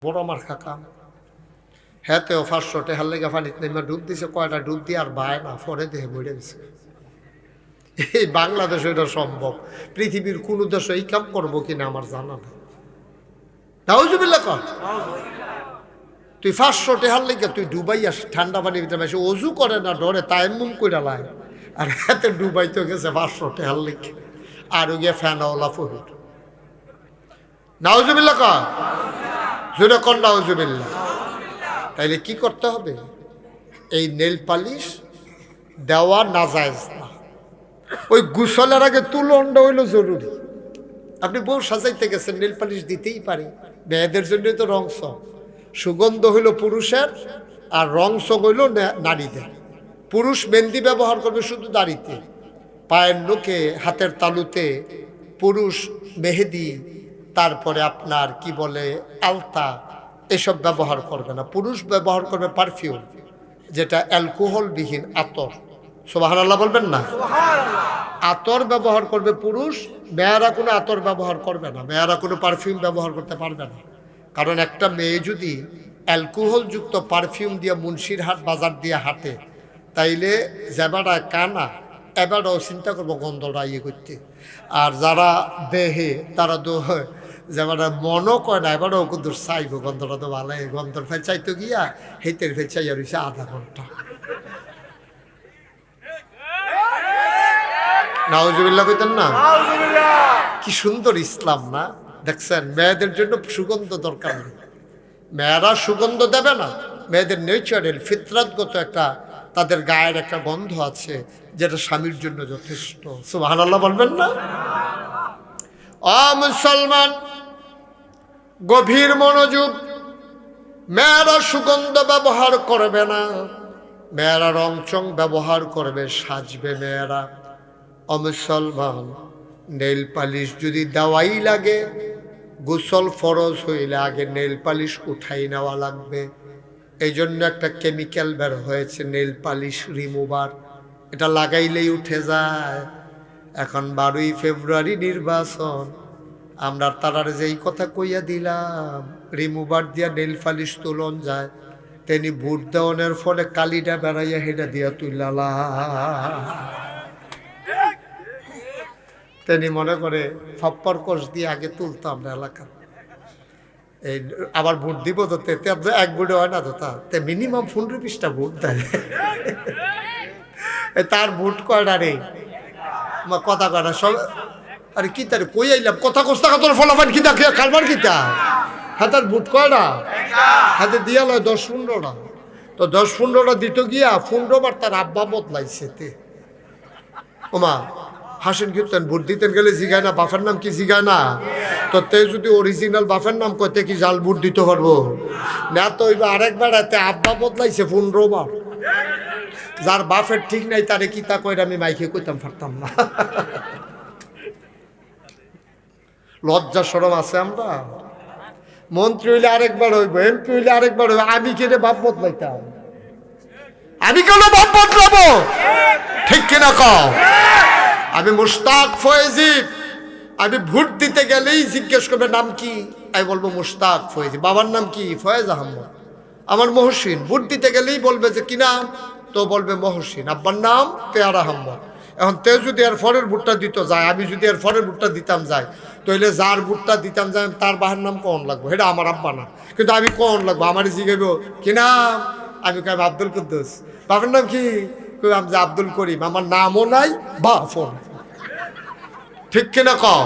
বড় আমার কাকা হ্যাঁতেও 500 টাকার লেগে পানিতে নেমে ডুব দিছে, কয়টা ডুব দিয়ে আর বায় না, পরে দেহে মরে গেছে। এই বাংলাদেশে এটা সম্ভব, পৃথিবীর কোন দেশে এই কাম করবো কিনা আমার জানা নেই। নাউজুবিল্লাহ কর, তুই 500 টাকার লেগে তুই ডুবাই আস ঠান্ডা পানির ভিতরে, বেশি অজু করে না ডরে তায়াম্মুম কইরা লাই, আর হাতে ডুবাই তো গেছে 500 টাকার লেগে, আর গিয়ে ফ্যানওয়ালা ফহির। নাউজুবিল্লাহ কর, জোরে কর নাউজুবিল্লাহ। তাইলে কি করতে হবে? এই নেল পালিশ দেওয়া নাজায়েজ না, ওই গোসলের আগে তুলনটা হইল জরুরি। আপনি বউ সাজাইতে গেছেন, নেল পালিশ দিতেই পারে, মেয়েদের জন্য তো রংস, সুগন্ধ হইল পুরুষের আর রংস হইল নারীদের। পুরুষ মেহেন্দি ব্যবহার করবে শুধু দাড়িতে, পায়ের নোকে, হাতের তালুতে, পুরুষ মেহেদি, তারপরে আপনার কি বলে আলতা, এসব ব্যবহার করবে না। পুরুষ ব্যবহার করবে পারফিউম, যেটা অ্যালকোহলবিহীন আতর। সুবহানাল্লাহ বলবেন না? আতর ব্যবহার করবে পুরুষ, মেয়েরা কোনো আতর ব্যবহার করবে না, মেয়েরা কোনো পারফিউম ব্যবহার করতে পারবে না। কারণ একটা মেয়ে যদি অ্যালকোহলযুক্ত পারফিউম দিয়ে মুন্সির হাট বাজার দিয়ে হাঁটে, তাইলে যেবাটা কানা এবারও চিন্তা করবো গন্ধটা ইয়ে করতে, আর যারা দেহে তারা তো যেবাটা মনও কয় না, এবারও কিন্তু চাইব গন্ধটা তো ভালো, গন্ধর ফেল চাইতে গিয়া হেতের ফেল চাইয়া রয়েছে আধা ঘন্টা। নাউজুবিল্লাহ কইতেন না? কি সুন্দর ইসলাম না? দেখছেন, মেয়েদের জন্য সুগন্ধ দরকার নেই, মেয়েরা সুগন্ধ দেবে না, মেয়েদের নেচারাল ফিতরাতগত একটা তাদের গায়ের একটা গন্ধ আছে, যেটা স্বামীর জন্য যথেষ্ট। সুবহানাল্লাহ বলবেন না? মুসলমান, গভীর মনোযোগ, মেয়েরা সুগন্ধ ব্যবহার করবে না, মেয়েরা রংচং ব্যবহার করবে, সাজবে মেয়েরা। মুসলমান, নেল পালিশ যদি দেওয়াই লাগে, গোসল ফরজ হইলে আগে নেল পালিশ উঠাই নেওয়া লাগবে। এই জন্য একটা কেমিক্যাল বের হয়েছে নেল পালিশ রিমুভার, এটা লাগাইলেই উঠে যায়। এখন 12ই ফেব্রুয়ারি নির্বাচন, আমরা তারার যেই কথা কইয়া দিলাম রিমুভার দিয়া নেল পালিশ তুলন যায়, তেনি ভোট দেওয়ানোর ফলে কালিটা বেড়াইয়া হেডা দিয়া তুইলালা, তেনি মনে করে ফাপ্পর কোষ দিয়ে আগে তুলতাম না এলাকা। এই আবার ভোট দিব তো এক ভোটে হয় না তো, তে মিনিমাম 15-20টা ভোট দেয়, তার ভোট কয়টা রে কথা কয়টা সব। আরে কি তার কই আইলাম কথা কস্তা তোর ফলাফল কি দেখে খালবার কিতা, হ্যাঁ তার ভোট কয়টা হাতে দিয়া লয় 10-15টা, তো 10-15টা দিত গিয়া 15বার তার আব্বা বদলাইছে। তে ওমা হাসেন কীর্তন, ভোট দিতেন গেলে জিগায় না বাপের নাম কি জিগায় না? তো তে যদি অরিজিনাল বাপের নাম কইতে কি জাল ভোট দিতে পারবো না? তো আরেকবার এতে আব্বা বদলাইছে 15বার, যার বাপের ঠিক নাই তারে কি তা কইরা আমি মাইকে কইতাম পারতাম না। লজ্জা শরম আছে আমরা? মন্ত্রী হইলে আরেকবার হইব, এমপি হইলে আরেকবার হইব, আমি কেন বাপ বদলাইতাম? আমি কেন বাপ বদলাবো? ঠিক কিনা কও? আমি মুশতাক ফয়েজি, আমি ভোট দিতে গেলেই জিজ্ঞেস করবে নাম কি, আমি বলবো মুশতাক ফয়েজি। বাবার নাম কি? ফয়েজ আহমদ। আমার মহসিন। ভোট দিতে গেলেই বলবে যে কি নাম, তো বলবে মহসিন। আব্বার নাম পেয়ার আহমদ। এখন তে যদি এর ফরের ভোটটা দিত যায়, আমি যদি এর ফরের ভোটটা দিতাম যাই, তাহলে যার ভোটটা দিতাম যায় তার বাহার নাম কন লাগবো, এটা আমার আব্বা না, কিন্তু আমি কন লাগবো, আমার জিগাইব কি নাম, আমি কইব আব্দুল কুদ্দুস। বাবার নাম কি? আমি যে আব্দুল করিম, আমার নামও নাই বাপও নাই। ঠিক কিনা কও?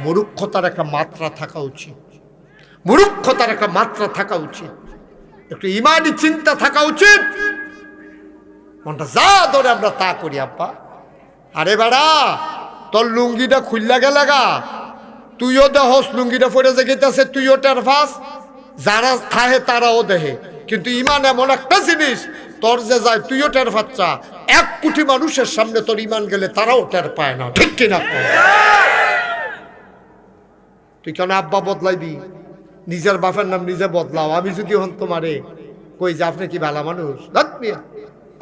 মূর্খতার একটা মাত্রা থাকা উচিত, মূর্খতার একটা মাত্রা থাকা উচিত, একটু ইমানি চিন্তা থাকা উচিত। মনটা যা ধরে আমরা তা করি আব্বা। আরে বেড়া, তোর লুঙ্গিটা খুললা গেলে গা, তুইও দেহস লুঙ্গিটা পরে যে গেতেছে, তুইও টের পাস, যারা খাহে তারাও দেহে, কিন্তু ইমান এমন একটা জিনিস, তোর যে যায় তুইও টের পাচ্ছা, 1 কোটি মানুষের সামনে তোর ইমান গেলে তারাও টের পায় না। ঠিক কিনা? তুই কেন আব্বা বদলাইবি? নিজের বাপের নাম নিজে বদলাও। আমি যদি হন তোমারে কই যে আপনি কি বালা মানুষ,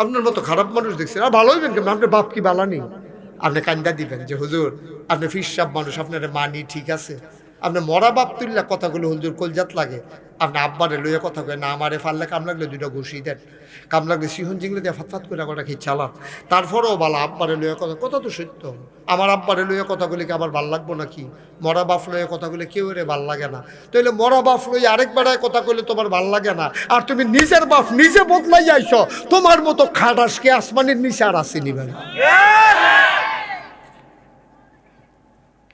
আপনার মতো খারাপ মানুষ দেখছেন, আর ভালো হইবেন কেন, আপনার বাপ কি বালা নেই? আপনি কান্দা দিবেন যে হুজুর আপনি ফিরসাব মানুষ, আপনার মানি ঠিক আছে, আপনি মরা বাপ তুললে কথাগুলো হুজুর কলজাত লাগে, আপনি আব্বারে লইয়া কথা কয় না, আমারে ফাললে কাম লাগলে দুইটা ঘুষি দেন, কাম লাগলে সিহন জিংলে দিয়ে ফাত করে কটা খেয়ে চালান, তারপরেও বালা আব্বারে লইয়া কথা তো সত্য। আমার আব্বারে লইয়া কথাগুলিকে আবার ভাল লাগবো নাকি? মরা বাপ লইয়া কথাগুলি কেউ রে ভাল লাগে না, তাইলে মরা বাপ লইয়া আরেকবারায় কথা কইলে তোমার ভাল লাগে না, আর তুমি নিজের বাপ নিজে বদলাই যাইছ, তোমার মতো খাটাসকে আসমানের নিচে আর আসেনি ভাই।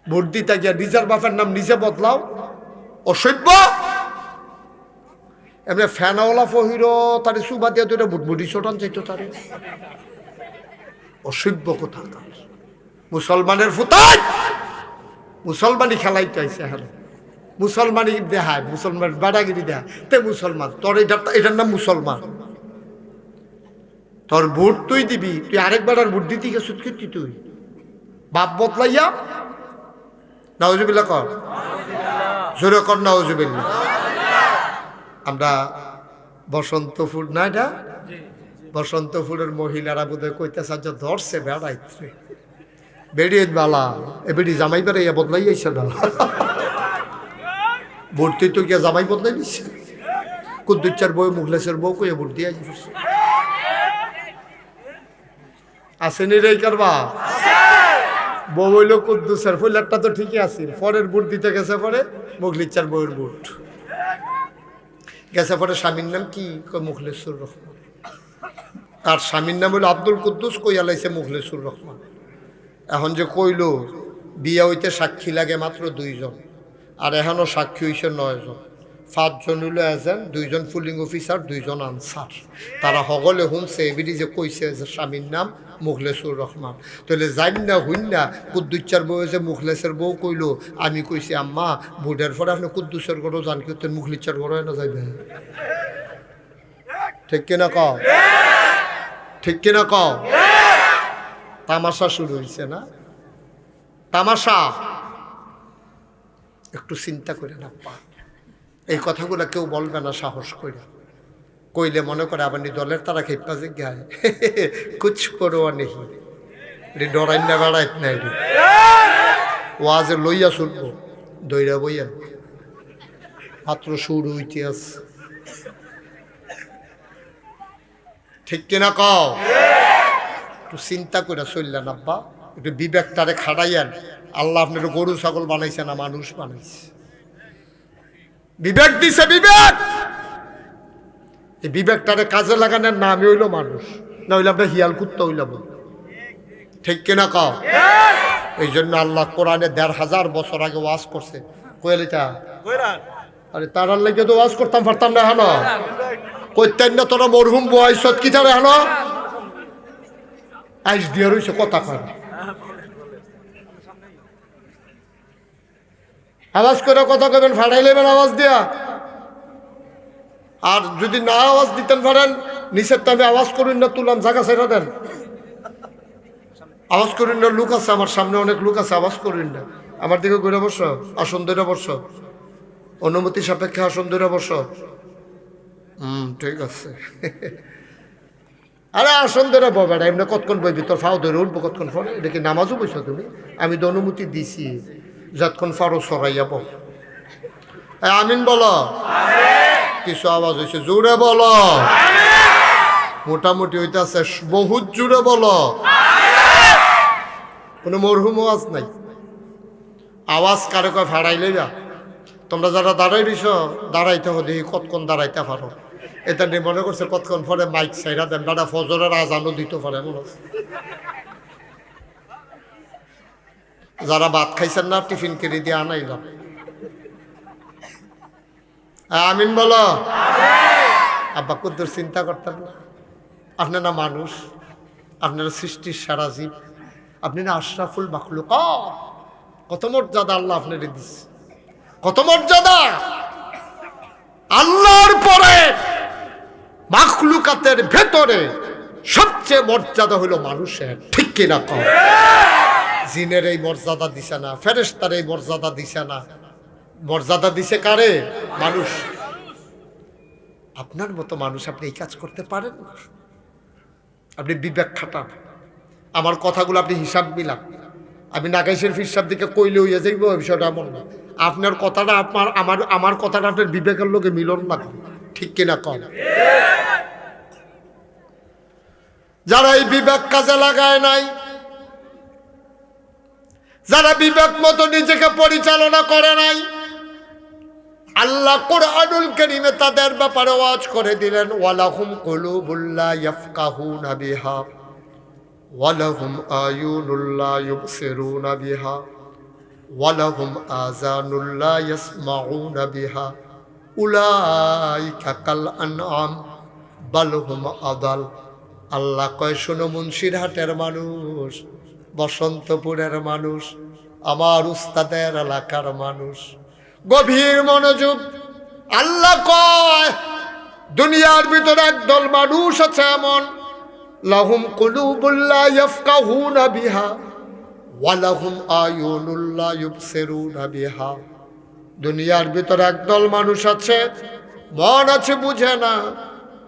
ভোট দিতে গিয়া নিজের বাপের নাম নিজে বদলাও, অসভ্য। এমনি ফ্যানাওয়ালা ফহির তারে সুবা দিয়া দুইটা বুটবুটি ছোটান চাইতো তারে, অসভ্য কোথাকার। মুসলমানের ফুতাই মুসলমানি খেলাই চাইছে, হ্যালো মুসলমানি দেখায়, মুসলমান বাড়াগিরি দেয়, তে মুসলমান তোর এটার নাম মুসলমান। তোর ভোট তুই দিবি, তুই আরেকবার আর ভোট দিতে গেছিস কি তুই বাপ বদলাইয়া? নাউজুবিল্লাহ কর, জোরে কর নাউজুবিল্লাহ। আমরা বসন্তপুর না, এটা বসন্তপুরের মহিলারা বোধহয় কইতেছে যে ধরছে বেড়াইছে বেড়িয়ে বালা, এ বেড়ি জামাই বেড়াইয়া বদলাই যাইছে না, ভর্তি তো গিয়া জামাই বদলাই দিচ্ছে। কুদ্দুচ্চার বউ মুখলেসের বউ কইয়া ভোট দিয়ে আসেনি রে কারবা বউ হইল কুদ্দুসের, ফুলারটা তো ঠিকই আছে, পরের বুট দিতে গেছে, পরে মুখলিচ্চার বউয়ের বুট গেছে, পরে স্বামীর নাম কি মুখলেসুর রহমান, আর স্বামীর নাম হইল আব্দুল কুদ্দুস, কইয়া লাইছে মুখলেসুর রহমান। এখন যে কইল বিয়া হইতে সাক্ষী লাগে মাত্র 2 জন, আর এখনও সাক্ষী হইছে 9 জন, 5 জন হইল এজেন্ট, 2 জন পুলিং অফিসার, 2 জন আনসার। তারা সকলে শুনছে এবিডি যে কইছে যে স্বামীর নাম মুখলেসুর রহমান। তাহলে জান না হইন না কুদ্দুচ্চার বউ যে মুখলেসের বউ কইল, আমি কইছি আম্মা ভোটের পরে আপনি কুদ্দুসের ঘরও জান, কিন্তু মুখলিচ্চার ঘরও না যাইবে, ঠিক কিনা কও? ঠিক কিনা কও? তামাশা শুরু হয়েছে না, তামাশা। একটু চিন্তা করে না পা, এই কথাগুলো কেউ বলবে না সাহস করে, কইলে মনে করে আবার দলের তারা খেপা যে গায় কুছ পরোয়া নেই, রে ডরাই না বেড়াইত না, রে ওয়াজে লইয়া শুনবো দইরা বইয়া মাত্র শুরু হইতে আছে, ঠিক কিনা কও? একটু চিন্তা করে চললেন আব্বা, একটু বিবেকটারে খাটাইয়েন। আল্লাহ আপনার গরু ছাগল বানাইছে না, মানুষ বানাইছে, বিবেক দিছে, বিবেক। এই বিবেকটারে কাজে লাগানোর নামই হইল মানুষ, না হইলে আমরা হিয়াল কুত্তা হইলাম, ঠিক কিনা কও? এই জন্য আল্লাহ কোরআনে 1500 বছর আগে ওয়াজ করছে, কইলিটা আরে তারার লাগে তো ওয়াজ করতাম পারতাম না, হলো কইতেন না তোরা মরহুম বয়সত কি তারে হলো আইস দিয়ে রইছে কথা কয়, আওয়াজ করে কথা কবেন, ফাড়াই লেবেন আওয়াজ দিয়া। আর যদি না আওয়াজ দিতেন পারেন, নিচের টাইমে আওয়াজ করুন না, তুলাম জায়গা ছেড়ে দেন, আওয়াজ করুন না। লোক আছে আমার সামনে, অনেক লোক আছে, আওয়াজ করুন না। আমার দিকে ঘুরে বসো, আসন ধরে বসো, অনুমতি সাপেক্ষে আসন ধরে বসো। ঠিক আছে। আরে আসন ধরে ববেটা, এমনি কতক্ষণ বইবি, তোর ফাও ধরে উঠবো কতক্ষণ পরে, এটা কি নামাজও বইছো তুমি? আমি তো অনুমতি দিছি, যতক্ষণ ফারো সরাইয়া বল। আমিন বলো, কিছু আওয়াজ হয়েছে, জোরে বলো, মোটামুটি হইতেছে, বহুত জোরে বলো, কোনো মরহুম আওয়াজ নাই। আওয়াজ কারে কয় ফাড়াইলে যা, তোমরা যারা দাঁড়াই দিছ দাঁড়াইতে হবে, দেখি কতক্ষণ দাঁড়াইতে পারো। এটা নিয়ে মনে করছে কতক্ষণ পরে মাইক সাইরা দেন, দাদা ফজরের আজানও দিতে পারে মনে হচ্ছে। যারা ভাত খাইছেন না, টিফিন কিনে দিয়ে আনাইলাম। আমিন বলো। আব্বা কুদ্দুর চিন্তা করতেন না, আপনি না মানুষ, আপনারা সৃষ্টির সারা জীব, আপনি না আশরাফুল মাখলুক, কত মর্যাদা আল্লাহ আপনার দিচ্ছে, কত মর্যাদা। আল্লাহর পরে মাখলুকাতের ভেতরে সবচেয়ে মর্যাদা হলো মানুষের, ঠিক কিনা কও? জিনের এই মর্যাদা দিছে না, ফেরেশতার এই মর্যাদা দিছে না, মর্যাদা দিছে কারে? মানুষ। আপনার মতো মানুষ আপনি এই কাজ করতে পারেন না, আপনি বিবেক খাটান, আমার কথাগুলো আপনি হিসাব মিলান, আমি নাগাই শরীফের সাহেব দিকে কইলে হইয়া যাইব বিষয়টা এমন না। আপনার কথাটা আমার কথাটা আপনার বিবেকের লোকে মিলন লাগবে, ঠিক কিনা কম? যারা এই বিবেক কাজে লাগায় নাই, যারা বিবেক মতো নিজেকে পরিচালনা করে নাই, আল্লাহ কুরআনুল কারীমে তাদের ব্যাপারে ওয়াজ করে দিলেন, ওয়ালাহুম কুলুবুল লা ইয়াফকাহুনা বিহা ওয়ালাহুম আয়ুনুল লা ইউবসিরুনা বিহা ওয়ালাহুম আযানুল লা ইয়াসমাউনা বিহা উলাইকা কাল আনআম বাল হুম আদাল। আল্লাহ কয়, শোনো মুন্সিরহাটের মানুষ, বসন্তপুরের মানুষ, আমার উস্তাদের এলাকার মানুষ, গভীর মনোযোগ। আল্লাহ কয়, দুনিয়ার ভিতরে একদল মানুষ আছে এমন, লাহুম কুলুবুল লা ইয়াফকাহুনা বিহা ওয়া লাহুম আয়ুনুল লা ইউবসিরুনা বিহা। দুনিয়ার ভিতরে একদল মানুষ আছে, মন আছে বুঝে না,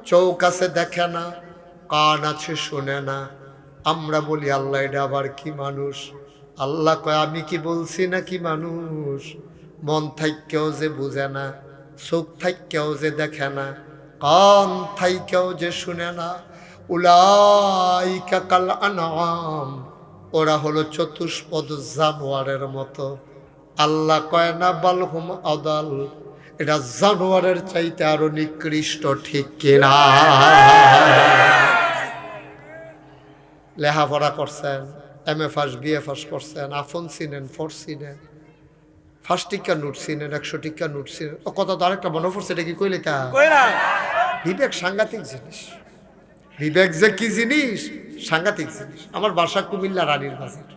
চোখ আছে দেখে না, কান আছে শুনে না। আমরা বলি আল্লাহ এটা আবার কি মানুষ? আল্লাহ কয়, আমি কি বলছি না কি মানুষ? মন থাইকেও যে বুঝে না, চোখ থাইকেও যে দেখে না, কান থাইকেও যে শুনে না, উলাইকা কাল আনআম, ওরা হলো চতুষ্পদ জানোয়ারের মতো। আল্লাহ কয় না বাল হুম আদাল, এটা জানোয়ারের চাইতে আরো নিকৃষ্ট, ঠিক কিনা? লেখাপড়া করছেন, MA ফার্স্ট BA ফার্স্ট করছেন, আফন চিনেন, ফোর চিনেন, 5 টিকা নোট চিনেন, 100 টিকা নোট চিনেন, ও কথা তো আরেকটা মনে পড়ছে, এটা কি কইলে তা? বিবেক সাংঘাতিক জিনিস। বিবেক যে কি জিনিস, সাংঘাতিক জিনিস। আমার বাসা কুমিল্লা রানীর বাজার।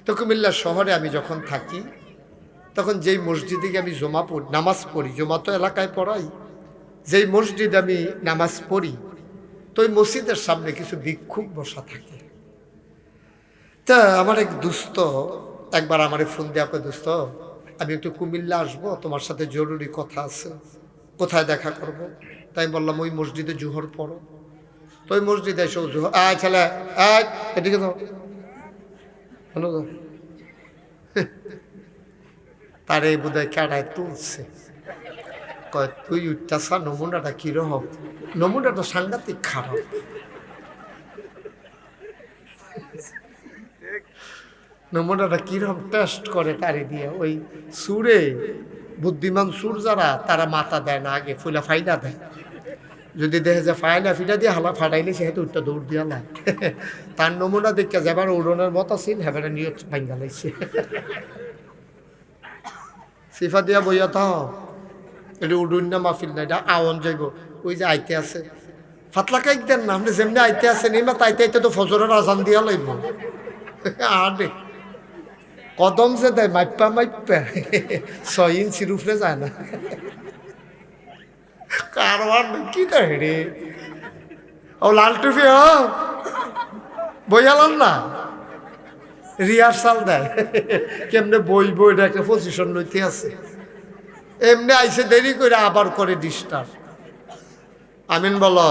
তো কুমিল্লা শহরে আমি যখন থাকি, তখন যেই মসজিদে আমি নামাজ পড়ি, জমা তো এলাকায় পড়াই, যেই মসজিদে আমি নামাজ পড়ি, তো ওই মসজিদের সামনে কিছু ভিক্ষুক বসা থাকে। তা আমার এক দোস্ত একবার আমারে ফোন দেওয়া, কয়, দোস্ত আমি একটু কুমিল্লা আসবো, তোমার সাথে জরুরি কথা আছে, কোথায় দেখা করব? তাই বললাম ওই মসজিদে জোহর পড়ো। তো ওই মসজিদে এসে জোহর, আয় ছেলে, আয় এদিকে তো হলো, তার এই বোধহয় ক্যাডায় তুলছে। কয়, তুই উঠতেছা, নমুনাটা কিরকম? নমুনাটা সাংঘাতিক খারাপ। নমুনাটা কিরকম টেস্ট করে তারে দিয়ে, ওই সুরে বুদ্ধিমান সুর যারা, তারা মাথা দেয় না, আগে ফুলা ফাইলা দেয়। যদি দেখে যে ফাইলা ফিটা দিয়ে হালা ফাটাইলে, সেহেতু উঠটা দৌড় দিয়া না। তার নমুনা দেখে যাবার উড়নের মতো ছিল, হেবারে নিয়ে ভাঙ্গা লাগছে। সিফা দিয়া বইয়া থাও, এটা উডুন না মাহফিল না, এটা আওয়ান যাইব। ওই যে আইতে আছে, ফাতলা কাইক দেন না, আপনি যেমনি আইতে আছে নিমা, তাইতে আইতে তো ফজরের আজান দিয়া লাগব। আরে কদম যে দেয় মাইপা মাইপা 6 ইঞ্চির উপরে যায় না। কারবার কি দেয় রে, ও লাল টুপি, বইয়ালাম না, রিহার্সাল দেয় কেমনে বইব, এটা একটা পজিশন লইতে আছে। এমনি আইসে দেরি করে আবার করে ডিস্টার্ব। আমিন বলো,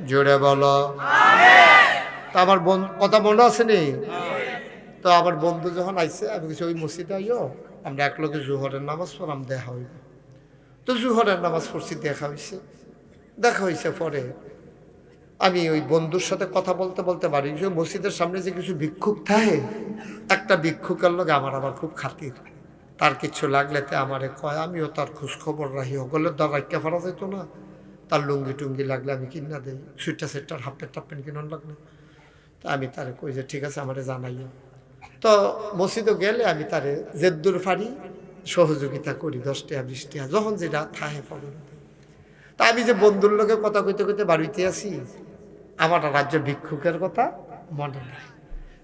জোরে বলো। তা আমার কথা মনে আছে নি? তো আমার বন্ধু যখন আইসে, আমি কিছু ওই মসজিদে আইও, আমরা এক লোকে জোহরের নামাজ পড়াম, দেখা হইব। তো জোহরের নামাজ পড়ছি, দেখা হয়েছে। পরে আমি ওই বন্ধুর সাথে কথা বলতে বলতে পারি, মসজিদের সামনে যে কিছু ভিক্ষুক থাকে, একটা ভিক্ষুকের লোক আবার খুব খাতির, তার কিছু লাগলে তে আমারে কয়, আমিও তার খোঁজ খবর রাখি। হগলের দ্বার রাখিয়া ফেরা যেত না, তার লুঙ্গি টুঙ্গি লাগলে আমি কিনা দেই, সুইটার হাফ প্যান্ট কিনার লাগলে। তা আমি তারে কই যে ঠিক আছে, আমারে জানাইও। তো মসজিদে গেলে আমি তারে জেদ্দুর ফাড়ি সহযোগিতা করি, 10 টাকা 20 টাকা, যখন যেটা থাহে পাবো। তা আমি যে বন্ধুর লোকের কথা কইতে কইতে বাড়িতে আসি, আমার রাজ্য ভিক্ষুকের কথা মনে নেই।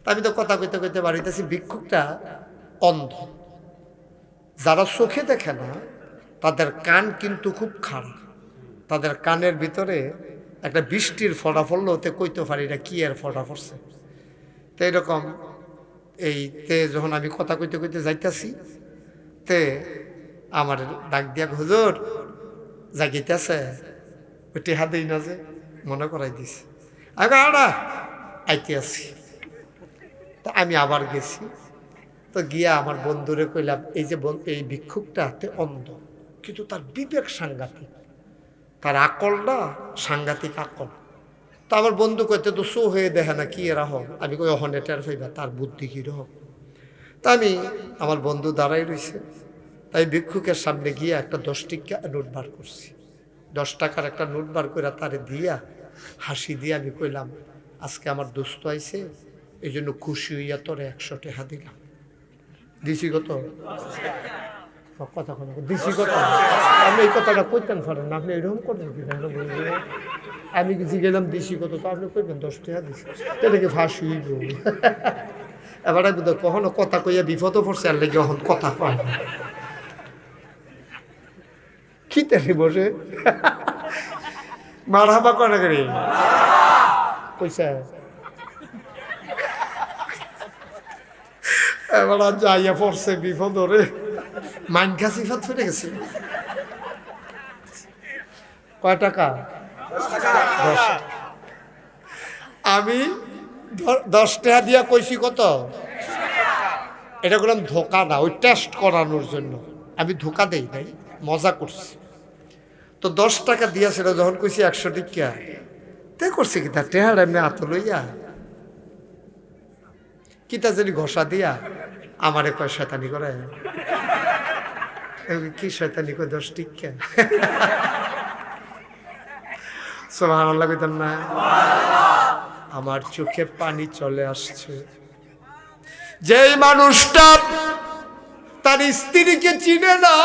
তা আমি তো কথা কইতে কইতে বাড়িতে আসি, ভিক্ষুকটা অন্ধ। যারা চোখে দেখে না, তাদের কান কিন্তু খুব খারাপ। তাদের কানের ভিতরে একটা বৃষ্টির ফোঁটা পড়লো, ওতে কইতে পারি এটা কি এর ফোঁটা পড়ছে। তো এরকম তে যখন আমি কথা কইতে কইতে যাইতেছি, তে আমার ডাক দিয়া, হুজুর জাগিতেছে, ওই টেহা দিই না যে, মনে করাই দিছে। আগে আইতে আছি, তো আমি আবার গেছি, তো গিয়া আমার বন্ধুরে কইলাম, এই যে এই ভিক্ষুকটা হাতে অন্ধ, কিন্তু তার বিবেক সাংঘাতিক, তার আকলটা সাংঘাতিক আকল। তো আমার বন্ধু কইতে তো শো হয়ে দেখে না কি এরা হোক। আমি কই অহন এটার ফাইবা তার বুদ্ধি কীরকম। তা আমি, আমার বন্ধু দাঁড়াই রয়েছে, তাই ভিক্ষুকের সামনে গিয়ে একটা 10 টাকা নোট বার করছি। 10 টাকার একটা নোট বার করে তারে দিয়া হাসি দিয়ে আমি কইলাম, আজকে আমার দোস্ত আইছে, এই জন্য খুশি হইয়া তোরে 100 টাকা দিলাম। দিছি কত? কথা কথা দিছি কত? আপনি এই কথাটা কইতেন পারেন না, আপনি এরকম করেন কি? আমি কিছু গেলাম দিছি কত, তো আপনি কইবেন 10 টাকা দিছি, এটাকে ফাঁসি হইব। এবার কখনো কথা কইয়া বিপদ পড়ছে, আর লেগে এখন কথা কয় না কি তেলে বসে মারহাবা করে করি পয়সা। এবার যাইয়া পড়ছে বিপদ, রে মাইন খাসি ফাত ফেটে গেছে। কয় টাকা? 10 টাকা। আমি 10 টাকা দিয়া কইছি কত? এটা করলাম ধোকা না, ওই টেস্ট করানোর জন্য। আমি ধোকা দেই নাই, মজা করছি। তো 10 টাকা দিয়াছিল, যখন কইছি 100 টাকা, তাই করছে কি তার টেহার এমনি হাত লইয়া কিতা জানি ঘষা দিয়া আমারে কয় শয়তানি করে। কি শয়তানি কয়? 10 টাকা। সুবহানাল্লাহ কইতেন না? আমার চোখে পানি চলে আসছে। যেই মানুষটা তার স্ত্রীকে চিনে না,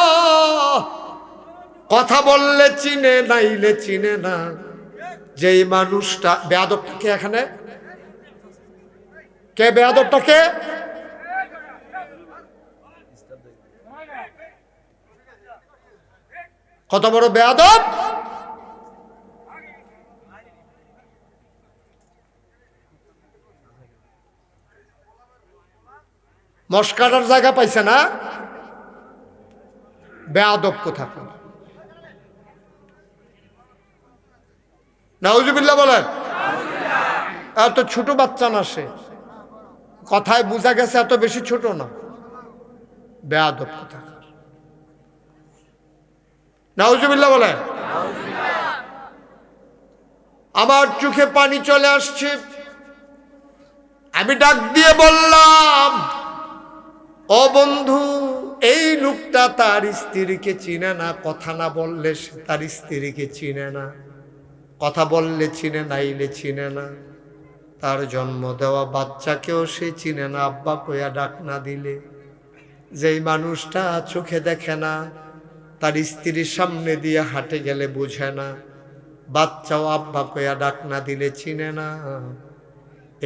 কথা বললে চিনে, নাইলে চিনে না, যেই মানুষটা বেয়াদবটাকে, এখানে কে বেয়াদবটাকে? কত বড় বেয়াদব! মস্কাটার জায়গা পাইছে না, বেয়াদব কোথা। নাউজুবিল্লাহ বলেন। এত ছোট বাচ্চা না, সে কথায় বোঝা গেছে এত বেশি ছোট না, বেয়াদব কোথা। নাউজুবিল্লাহ বলেন। আমার চোখে পানি চলে আসছে। আমি ডাক দিয়ে বললাম, ও বন্ধু, এই লোকটা তার স্ত্রীকে চিনে না, কথা না বললে তার স্ত্রীকে চিনে না, কথা বললে চিনে, নাইলে চিনে না, তার জন্ম দেওয়া বাচ্চাকেও সে চিনে না, আব্বা কইয়া ডাক না দিলে। যেই মানুষটা চোখে দেখে না, তার স্ত্রীর সামনে দিয়ে হাঁটে গেলে বুঝে না, বাচ্চাও আব্বা কইয়া ডাক না দিলে চিনে না,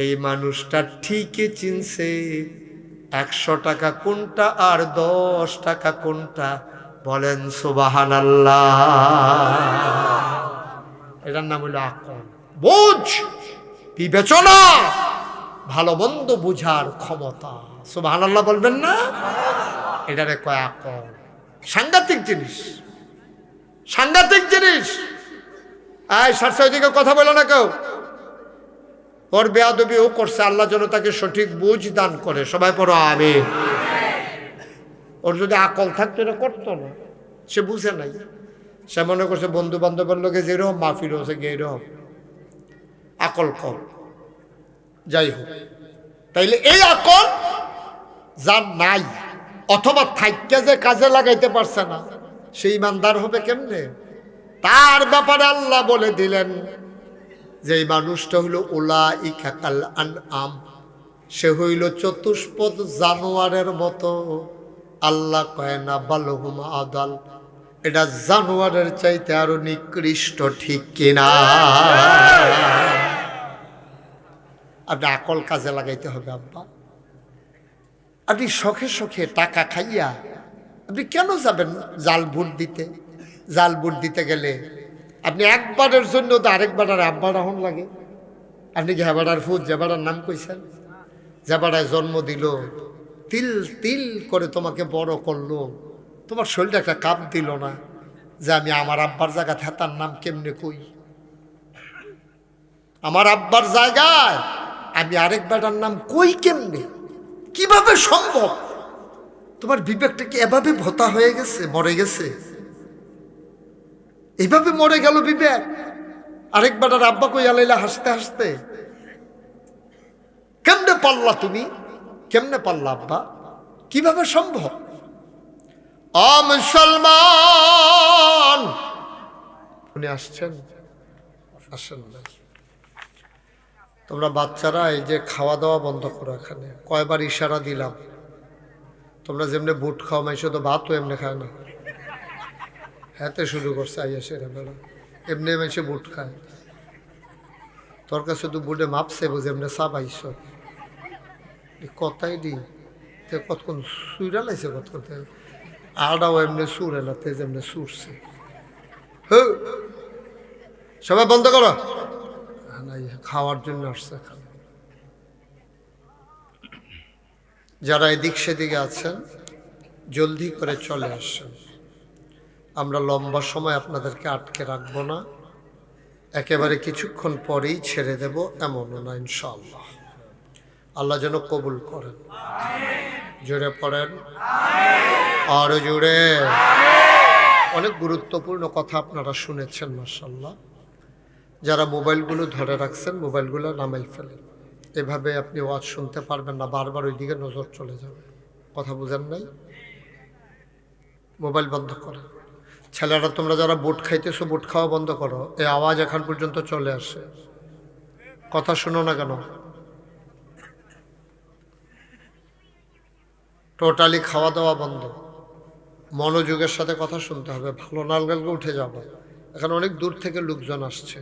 এই মানুষটা ঠিকই চিনছে 100 টাকা কোনটা আর 10 টাকা কোনটা। বলেন সুবহানাল্লাহ। এটার নাম হলো আকল, বুঝ, বিবেচনা, ভালো মন্দ বুঝার ক্ষমতা। সুবহানাল্লাহ বলবেন না? এটারে কয় আকল। সাংঘাতিক জিনিস, সাংঘাতিক জিনিস। আয় সারসা ওইদিকে কথা বলো না কেউ। ওর বেয়াদবি ও করছে, আল্লাহ যেন তাকে সঠিক বুঝ দান করে। সবাই পড়ো আমিন। ওর যদি আকল থাকতো এটা করতো না, সে বুঝে নাই। সে মনে করছে বন্ধু বান্ধবের লোকে যেরকম মাহফিল হচ্ছে গিয়ে এরকম, আকল কম। যাই হোক, তাইলে এই আকল যার নাই, অথবা থাইকা যে কাজে লাগাইতে পারছে না, সেই ইমানদার হবে কেমনে? তার ব্যাপারে আল্লাহ বলে দিলেন যে এই মানুষটা হইল উলাইকা কাল আনআম, সে হইল চতুষ্পদ জানোয়ারের মতো। আল্লাহ কয় না বালহুম আদাল, এটা জানোয়ারের চাইতে আরো নিকৃষ্ট, ঠিক কিনা? আপনি আকল কাজে লাগাইতে হবে আব্বা। আপনি শখে শখে টাকা খাইয়া আপনি কেন যাবেন জাল ভোট দিতে? জাল ভোট দিতে গেলে আপনি একবারের জন্য তো আরেকবার আর আব্বার আহন লাগে। আপনি কি হেবাড়ার ফুট জেবাড়ার নাম কইছেন? জেবাড়ায় জন্ম দিল, তিল তিল করে তোমাকে বড় করলো, তোমার শরীরটা একটা কাপ দিল না যে আমি আমার আব্বার জায়গা থেতার নাম কেমনে কই? আমার আব্বার জায়গায় আমি আরেক বেটার নাম কই কেমনে, কিভাবে সম্ভব? তোমার বিবেকটা কি এভাবে ভোতা হয়ে গেছে, মরে গেছে? এইভাবে মরে গেল বিবেক। আরেক বেটার আব্বা কই আলাইলা হাসতে হাসতে। কেমনে পারলা তুমি, কেমনে পারলা আব্বা, কিভাবে সম্ভব? মুসলমান, উনি আসছেন? আসেন না। তোমরা বাচ্চারা এই যে খাওয়া দাওয়া বন্ধ করো। এখানে কয়বার ইশারা দিলাম, তোমরা যেমনি বুট খাও, মাইসো তো ভাতও এমনি খায় না। হ্যাঁতে শুরু করছে আইয়াসে বেড়া, এমনি মাইসে বুট খায়। তোর কাছে তো বুটে মাপছে বুঝে এমনি চাপ আইস কথাই দি কতক্ষণ সুইরা লাইছে, কতক্ষণ আড়াও এমনি সুর এলা তেজ এমনি সুরছে। সবাই বন্ধ করো, খাওয়ার জন্য আসছে। যারা এদিক সেদিকে আছেন জলদি করে চলে আসছেন। আমরা লম্বা সময় আপনাদেরকে আটকে রাখবো না, একেবারে কিছুক্ষণ পরেই ছেড়ে দেব এমনও না ইনশাআল্লাহ। আল্লাহ যেন কবুল করেন। জোরে পড়েন, আরো জোরে। অনেক গুরুত্বপূর্ণ কথা আপনারা শুনেছেন মাশাআল্লাহ। যারা মোবাইলগুলো ধরে রাখছেন মোবাইলগুলো নামাই ফেলেন। এভাবে আপনি ওয়াজ শুনতে পারবেন না, বারবার ওই দিকে নজর চলে যাবে। কথা বুঝেন নাই? মোবাইল বন্ধ করেন। ছেলেরা তোমরা যারা বুট খাইতেছো বুট খাওয়া বন্ধ করো। এই আওয়াজ এখন পর্যন্ত চলে আসে, কথা শুনো না কেন? টোটালি খাওয়া দাওয়া বন্ধ, মনোযোগের সাথে কথা শুনতে হবে। ভালো না লাগলে উঠে যাবে। এখন অনেক দূর থেকে লোকজন আসছে,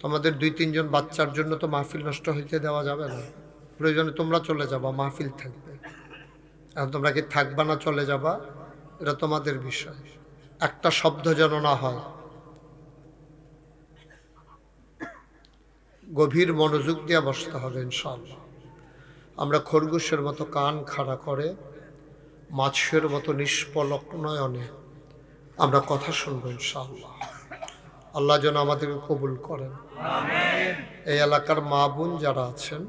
তোমাদের 2-3 জন বাচ্চার জন্য তো মাহফিল নষ্ট হইতে দেওয়া যাবে না। প্রয়োজনে তোমরা চলে যাবা, মাহফিল থাকবে। এখন তোমরা কি থাকবা না চলে যাবা, এটা তোমাদের বিষয়। একটা শব্দ যেন না হয়। গভীর মনোযোগ দিয়ে বসতে হবে ইনশাআল্লাহ। আমরা খরগোশের মতো কান খাড়া করে মাছের মতো নিষ্পলক নয়নে আমরা কথা শুনবো ইনশাআল্লাহ। আল্লাহ যেন আমাদেরকে কবুল করেন। এই এলাকার মা বোন যারা আছেন,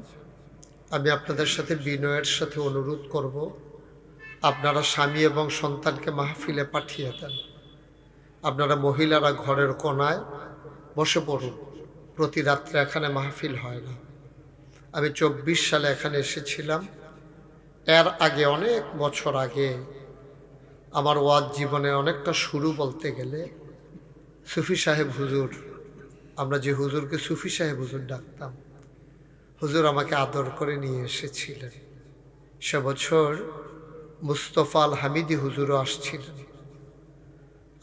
আমি আপনাদের সাথে বিনয়ের সাথে অনুরোধ করব, আপনারা স্বামী এবং সন্তানকে মাহফিলে পাঠিয়ে দেন। আপনারা মহিলারা ঘরের কোনায় বসে পড়ুন। প্রতি রাত্রে এখানে মাহফিল হয় না। আমি 24 সালে এখানে এসেছিলাম। এর আগে অনেক বছর আগে আমার ওয়াজ জীবনে অনেকটা শুরু বলতে গেলে সুফি সাহেব হুজুর, আমরা যে হুজুরকে সুফি সাহেব হুজুর ডাকতাম, হুজুর আমাকে আদর করে নিয়ে এসেছিলেন। সে বছর মুস্তফা আল হামিদি হুজুরও আসছিলেন।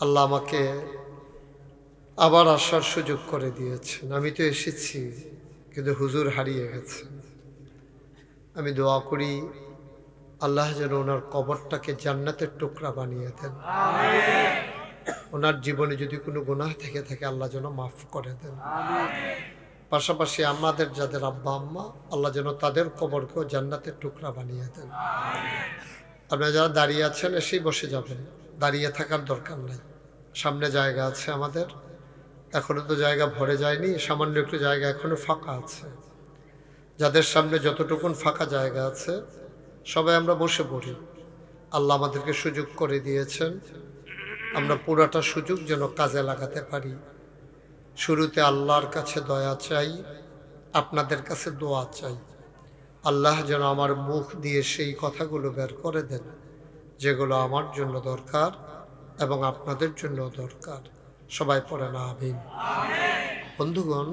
আল্লাহ আমাকে আবার আসার সুযোগ করে দিয়েছেন। আমি তো এসেছি, কিন্তু হুজুর হারিয়ে গেছেন। আমি দোয়া করি আল্লাহ যেন ওনার কবরটাকে জান্নাতের টুকরা বানিয়ে দেন। ওনার জীবনে যদি কোনো গুনাহ থেকে থাকে আল্লাহ যেন মাফ করে দেন। পাশাপাশি আমাদের যাদের আব্বা আম্মা, আল্লাহ যেন তাদের কবরকেও জান্নাতের টুকরা বানিয়ে দেন। আপনারা যারা দাঁড়িয়ে আছেন এসেই বসে যাবেন, দাঁড়িয়ে থাকার দরকার নেই। সামনে জায়গা আছে আমাদের, এখনো তো জায়গা ভরে যায়নি, সামান্য একটু জায়গা এখনো ফাঁকা আছে। যাদের সামনে যতটুকুন ফাঁকা জায়গা আছে সবাই আমরা বসে পড়ি। আল্লাহ আমাদেরকে সুযোগ করে দিয়েছেন, আমরা পুরাটা সুযোগ যেন কাজে লাগাতে পারি। শুরুতে আল্লাহর কাছে দয়া চাই, আপনাদের কাছে দোয়া চাই। আল্লাহ যেন আমার মুখ দিয়ে সেই কথাগুলো বের করে দেন যেগুলো আমার জন্য দরকার এবং আপনাদের জন্য দরকার। সবাই পড়েন আমিন। বন্ধুগণ,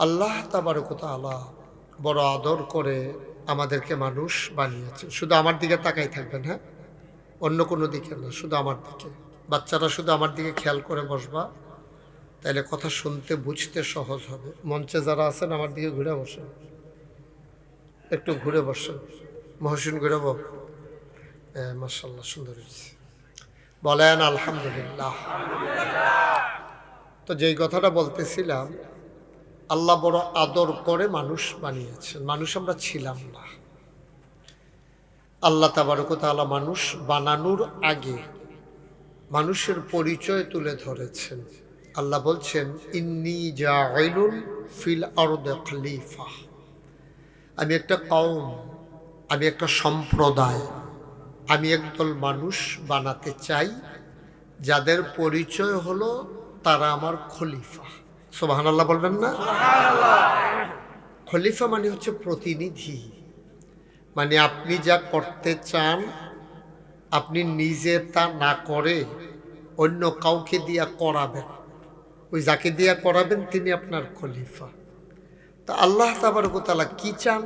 আল্লাহ তাবারক ওয়া তাআলা বড় আদর করে আমাদেরকে মানুষ বানিয়েছেন। শুধু আমার দিকে তাকাই থাকবেন, হ্যাঁ, অন্য কোনো দিকে না, শুধু আমার দিকে। বাচ্চারা শুধু আমার দিকে খেয়াল করে বসবা, তাইলে কথা শুনতে বুঝতে সহজ হবে। মঞ্চে যারা আছেন আমার দিকে ঘুরে বসেন, একটু ঘুরে বসেন। মহসিন ঘুরে বল। মাশাআল্লাহ, সুন্দর হয়েছে, বলেন আলহামদুলিল্লাহ। তো যেই কথাটা বলতেছিলাম, আল্লাহ বড় আদর করে মানুষ বানিয়েছেন। মানুষ আমরা ছিলাম না। আল্লাহ তাবারক ওয়া তাআলা মানুষ বানানোর আগে মানুষের পরিচয় তুলে ধরেছেন। আল্লাহ বলছেন, ইন্নী জাইলুন ফিল আরদি খলিফা, আমি একটা কওম, আমি একটা সম্প্রদায়, আমি একদল মানুষ বানাতে চাই যাদের পরিচয় হলো তারা আমার খলিফা। সুবহানাল্লাহ বলবেন না? খলিফা মানে হচ্ছে প্রতিনিধি, মানে আপনি যা করতে চান আপনি নিজে তা না করে অন্য কাউকে দিয়া করাবেন, ওই যাকে দিয়া করাবেন তিনি আপনার খলিফা। তা আল্লাহ তাবারক ওয়া তাআলা কি চান,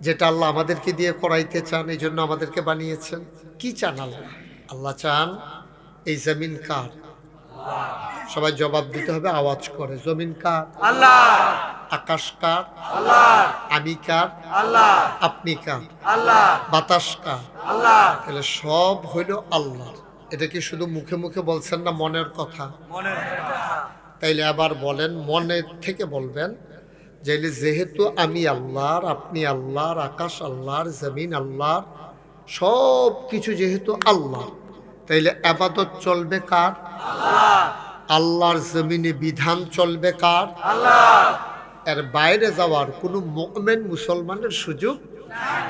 যেটা আল্লাহ আমাদেরকে দিয়ে করাইতে চান, এই জন্য আমাদেরকে বানিয়েছেন। কি চান আল্লাহ? আল্লাহ চান এই জমিন কার? সবাই জবাব দিতে হবে আওয়াজ করে। জমিন কার? আল্লাহ। আকাশ কার? আল্লাহ। আমি কার? আল্লাহ। আপনি কার? আল্লাহ। বাতাস কার? আল্লাহ। তাহলে সব হইল আল্লাহ। এটা কি শুধু মুখে মুখে বলছেন না মনের কথা? মনের কথা। তাইলে আবার বলেন, মনের থেকে বলবেন যে যেহেতু আমি আল্লাহর, আপনি আল্লাহর, আকাশ আল্লাহর, জমিন আল্লাহর, সব কিছু যেহেতু আল্লাহ, তাইলে ইবাদত চলবে কার? আল্লাহ। আল্লাহর জমিনে বিধান চলবে কার? আল্লাহ। এর বাইরে যাওয়ার কোনো মুমিন মুসলমানের সুযোগ নাই।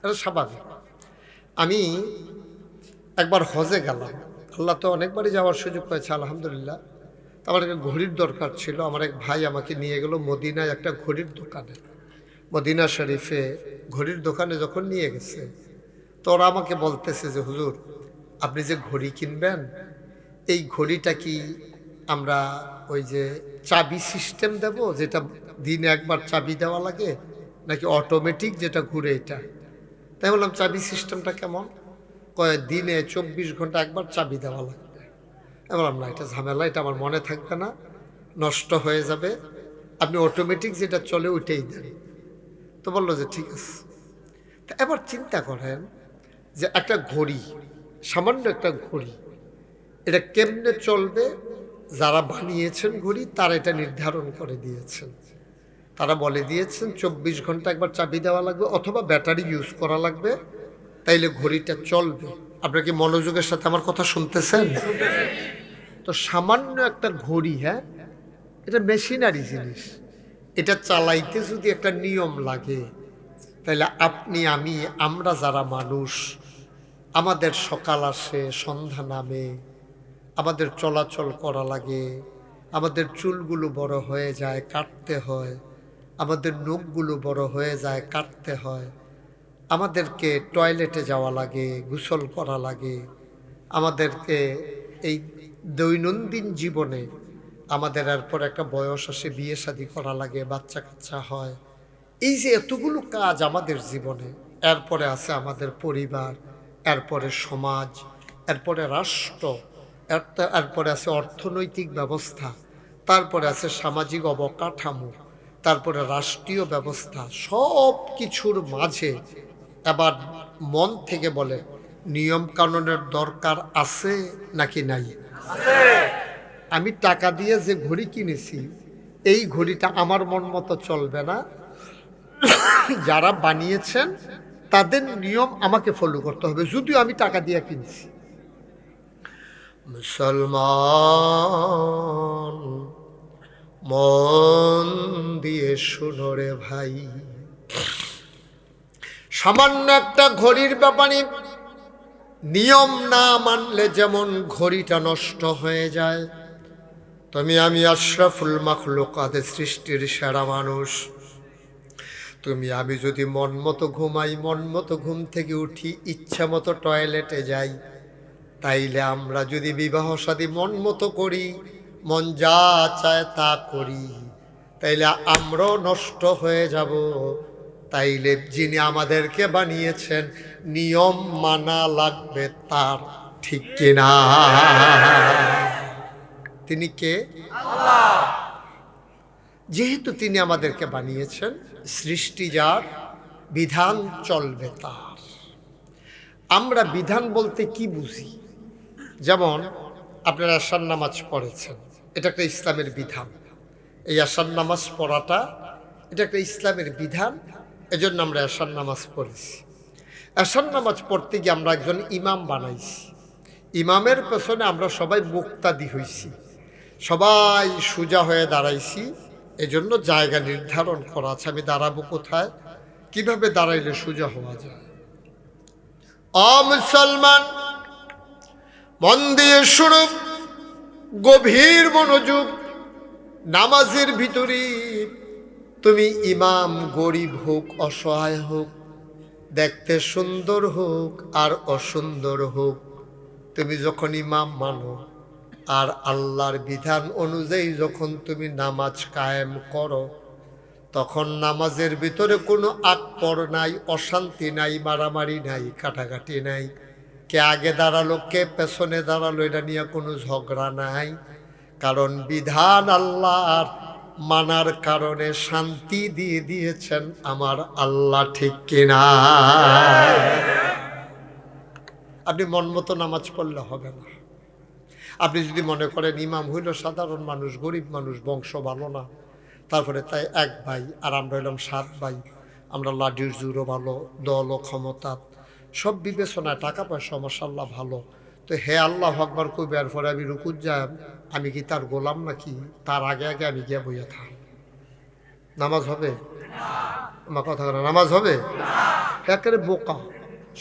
এটা স্বাভাবিক। আমি একবার হজে গেলাম, আল্লাহ তো অনেকবারই যাওয়ার সুযোগ পেয়েছে আলহামদুলিল্লাহ। আমার একটা ঘড়ির দরকার ছিল, আমার এক ভাই আমাকে নিয়ে গেল মদিনায় একটা ঘড়ির দোকানে। মদিনা শরীফে ঘড়ির দোকানে যখন নিয়ে গেছে, তো ওরা আমাকে বলতেছে যে হুজুর আপনি যে ঘড়ি কিনবেন, এই ঘড়িটা কি আমরা ওই যে চাবি সিস্টেম দেব, যেটা দিনে একবার চাবি দেওয়া লাগে, নাকি অটোমেটিক যেটা ঘুরে এটা? তাই বললাম চাবি সিস্টেমটা কেমন? কয় দিনে 24 ঘন্টা একবার চাবি দেওয়া লাগবে। আমি বললাম না, এটা ঝামেলা, এটা আমার মনে থাকবে না, নষ্ট হয়ে যাবে, আপনি অটোমেটিক যেটা চলে ওইটাই দেন। তো বললো যে ঠিক আছে। তা এবার চিন্তা করেন যে একটা ঘড়ি, সামান্য একটা ঘড়ি, এটা কেমনে চলবে? যারা বানিয়েছেন ঘড়ি তারা এটা নির্ধারণ করে দিয়েছেন। তারা বলে দিয়েছেন 24 ঘন্টা একবার চাবি দেওয়া লাগবে অথবা ব্যাটারি ইউজ করা লাগবে, তাইলে ঘড়িটা চলবে। আপনারা কি মনোযোগের সাথে আমার কথা শুনতেছেন? তো সামান্য একটা ঘড়ি, হ্যাঁ, এটা মেশিনারি জিনিস, এটা চালাইতে যদি একটা নিয়ম লাগে, তাহলে আপনি আমি আমরা যারা মানুষ, আমাদের সকাল আসে সন্ধ্যা নামে, আমাদের চলাচল করা লাগে, আমাদের চুলগুলো বড় হয়ে যায় কাটতে হয়, আমাদের নখগুলো বড় হয়ে যায় কাটতে হয়, আমাদেরকে টয়লেটে যাওয়া লাগে, গোসল করা লাগে, আমাদেরকে এই দৈনন্দিন জীবনে আমাদের এরপর একটা বয়স আসে, বিয়ে শাদী করা লাগে, বাচ্চা কাচ্চা হয়। এই যে এতগুলো কাজ আমাদের জীবনে, এরপরে আছে আমাদের পরিবার, এরপরে সমাজ, এরপরে রাষ্ট্র, এরপরে আছে অর্থনৈতিক ব্যবস্থা, তারপরে আছে সামাজিক অবকাঠামো, তারপরে রাষ্ট্রীয় ব্যবস্থা। সব কিছুর মাঝে এবার মন থেকে বলে নিয়ম কানুনের দরকার আছে নাকি নাই? আমি টাকা দিয়ে যে ঘড়ি কিনেছি, এই ঘড়িটা আমার মন মতো চলবে না, যারা বানিয়েছেন তাদের নিয়ম আমাকে ফলো করতে হবে, যদিও আমি টাকা দিয়ে কিনছি। মুসলমান মন দিয়ে শুনো রে ভাই, সামান্য একটা ঘড়ির ব্যাপারে নিয়ম না মানলে যেমন ঘড়িটা নষ্ট হয়ে যায়, তুমি আমি আশরাফুল মাখলুকাতের সৃষ্টির সেরা মানুষ, তুমি আমি যদি মন মতো ঘুমাই, মন মতো ঘুম থেকে উঠি, ইচ্ছা মতো টয়লেটে যাই, তাইলে আমরা যদি বিবাহ শাদী মন মতো করি, মন যা চায় তা করি, তাইলে আমরাও নষ্ট হয়ে যাব। তাইলে যিনি আমাদেরকে বানিয়েছেন নিয়ম মানা লাগবে তার, ঠিক কিনা? তিনি কে? আল্লাহ। যেহেতু তিনি আমাদেরকে বানিয়েছেন, সৃষ্টি যার, বিধান চলবে তার। আমরা বিধান বলতে কি বুঝি? যেমন আপনারা আশার নামাজ পড়েছেন, এটা একটা ইসলামের বিধান। এই আশার নামাজ পড়াটা এটা একটা ইসলামের বিধান, এজন্য আমরা আশার নামাজ পড়েছি। আশার নামাজ পড়তে গিয়ে আমরা একজন ইমাম বানাইছি, ইমামের পেছনে আমরা সবাই মুক্তাদি হইছি, সবাই সোজা হয়ে দাঁড়াইছি, এজন্য জায়গা নির্ধারণ করা আছে, আমি দাঁড়াবো কোথায়, কিভাবে দাঁড়াইলে সোজা হওয়া যায়। মুসলমান, মন দিয়ে শুনো, গভীর মনোযোগ। নামাজের ভিতরে তুমি ইমাম গরিব হোক অসহায় হোক, দেখতে সুন্দর হোক আর অসুন্দর হোক, তুমি যখন ইমাম মানো আর আল্লাহর বিধান অনুযায়ী যখন তুমি নামাজ কায়েম করো, তখন নামাজের ভিতরে কোনো আকপর নাই, অশান্তি নাই, মারামারি নাই, কাটাকাটি নাই, কে আগে দাঁড়ালো কে পেছনে দাঁড়ালো এটা নিয়ে কোনো ঝগড়া নাই। কারণ বিধান আল্লাহর মানার কারণে শান্তি দিয়ে দিয়েছেন আমার আল্লাহ, ঠিক কিনা? আপনি মন মতো নামাজ পড়লে হবে না। আপনি যদি মনে করেন ইমাম হইল সাধারণ মানুষ, গরিব মানুষ, বংশ ভালো না, তারপরে তাই এক ভাই আর আমরা হইলাম 7 ভাই, আমরা লাঠির জোরও ভালো, দল ও ক্ষমতা সব বিবেচনায় টাকা পয়সা মাশাআল্লাহ ভালো, তো হে আল্লাহ আকবার কইবে, এরপরে আমি রুকুত যাই, আমি কি তার গোলাম নাকি? তার আগে আগে আমি গিয়া বইয়া থাক, নামাজ হবে? আমার কথা না, নামাজ হবে? একেবারে বোকা,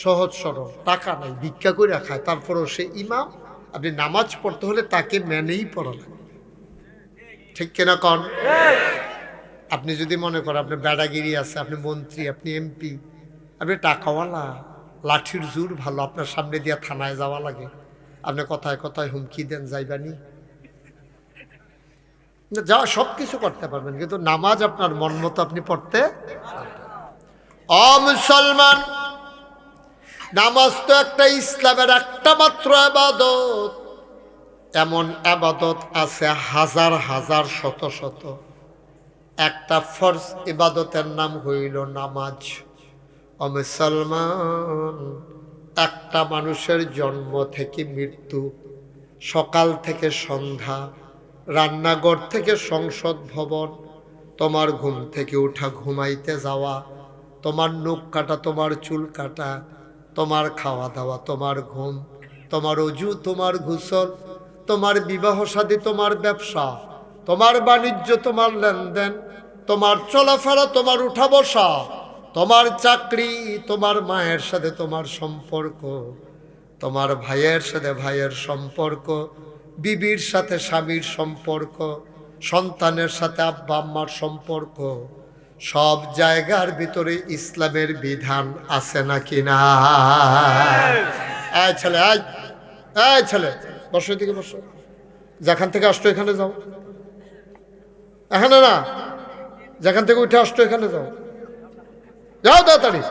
সহজ সরল, টাকা নাই, ভিক্ষা করে খায়, তারপরেও সে ইমাম। আপনি নামাজ পড়তে হলে তাকে মেনেই পড়া লাগবে, ঠিক কিনা কন? আপনি যদি মনে করেন আপনার বেড়াগিরি আছে, আপনি মন্ত্রী, আপনি এমপি, আপনি টাকাওয়ালা, লাঠির জোর ভালো, আপনার সামনে দিয়া থানায় যাওয়া লাগে, আপনি কথায় কথায় হুমকি দেন যাইবানি, যাওয়া সব কিছু করতে পারবেন, কিন্তু নামাজ আপনার মন মতো আপনি পড়তে। মুসলমান, নামাজ তো একটা ইসলামের একটা মাত্র ইবাদত। এমন ইবাদত আছে হাজার হাজার শত শত, একটা ফরজ ইবাদতের নাম হইল নামাজ। মুসলমান, একটা মানুষের জন্ম থেকে মৃত্যু, সকাল থেকে সন্ধ্যা, রান্নাঘর থেকে সংসদ ভবন, তোমার ঘুম থেকে উঠা ঘুমাইতে যাওয়া, তোমার নখ কাটা, তোমার চুল কাটা, তোমার খাওয়া দাওয়া, তোমার ঘুম, তোমার অজু, তোমার গোসল, তোমার বিবাহ শাদী, তোমার ব্যবসা, তোমার বাণিজ্য, তোমার লেনদেন, তোমার চলাফেরা, তোমার উঠা বসা, তোমার চাকরি, তোমার মায়ের সাথে তোমার সম্পর্ক, তোমার ভাইয়ের সাথে ভাইয়ের সম্পর্ক, বিবির সাথে স্বামীর সম্পর্ক, সন্তানের সাথে আব্বা আম্মার সম্পর্ক, সব জায়গার ভিতরে ইসলামের বিধান আছে নাকি না? এই ছেলে, এই ছেলে, বসো, এদিকে বসো, যেখান থেকে আসতো এখানে যাও, এখানে না, যেখান থেকে উঠে আসতো এখানে যাও, যাও তাড়াতাড়ি।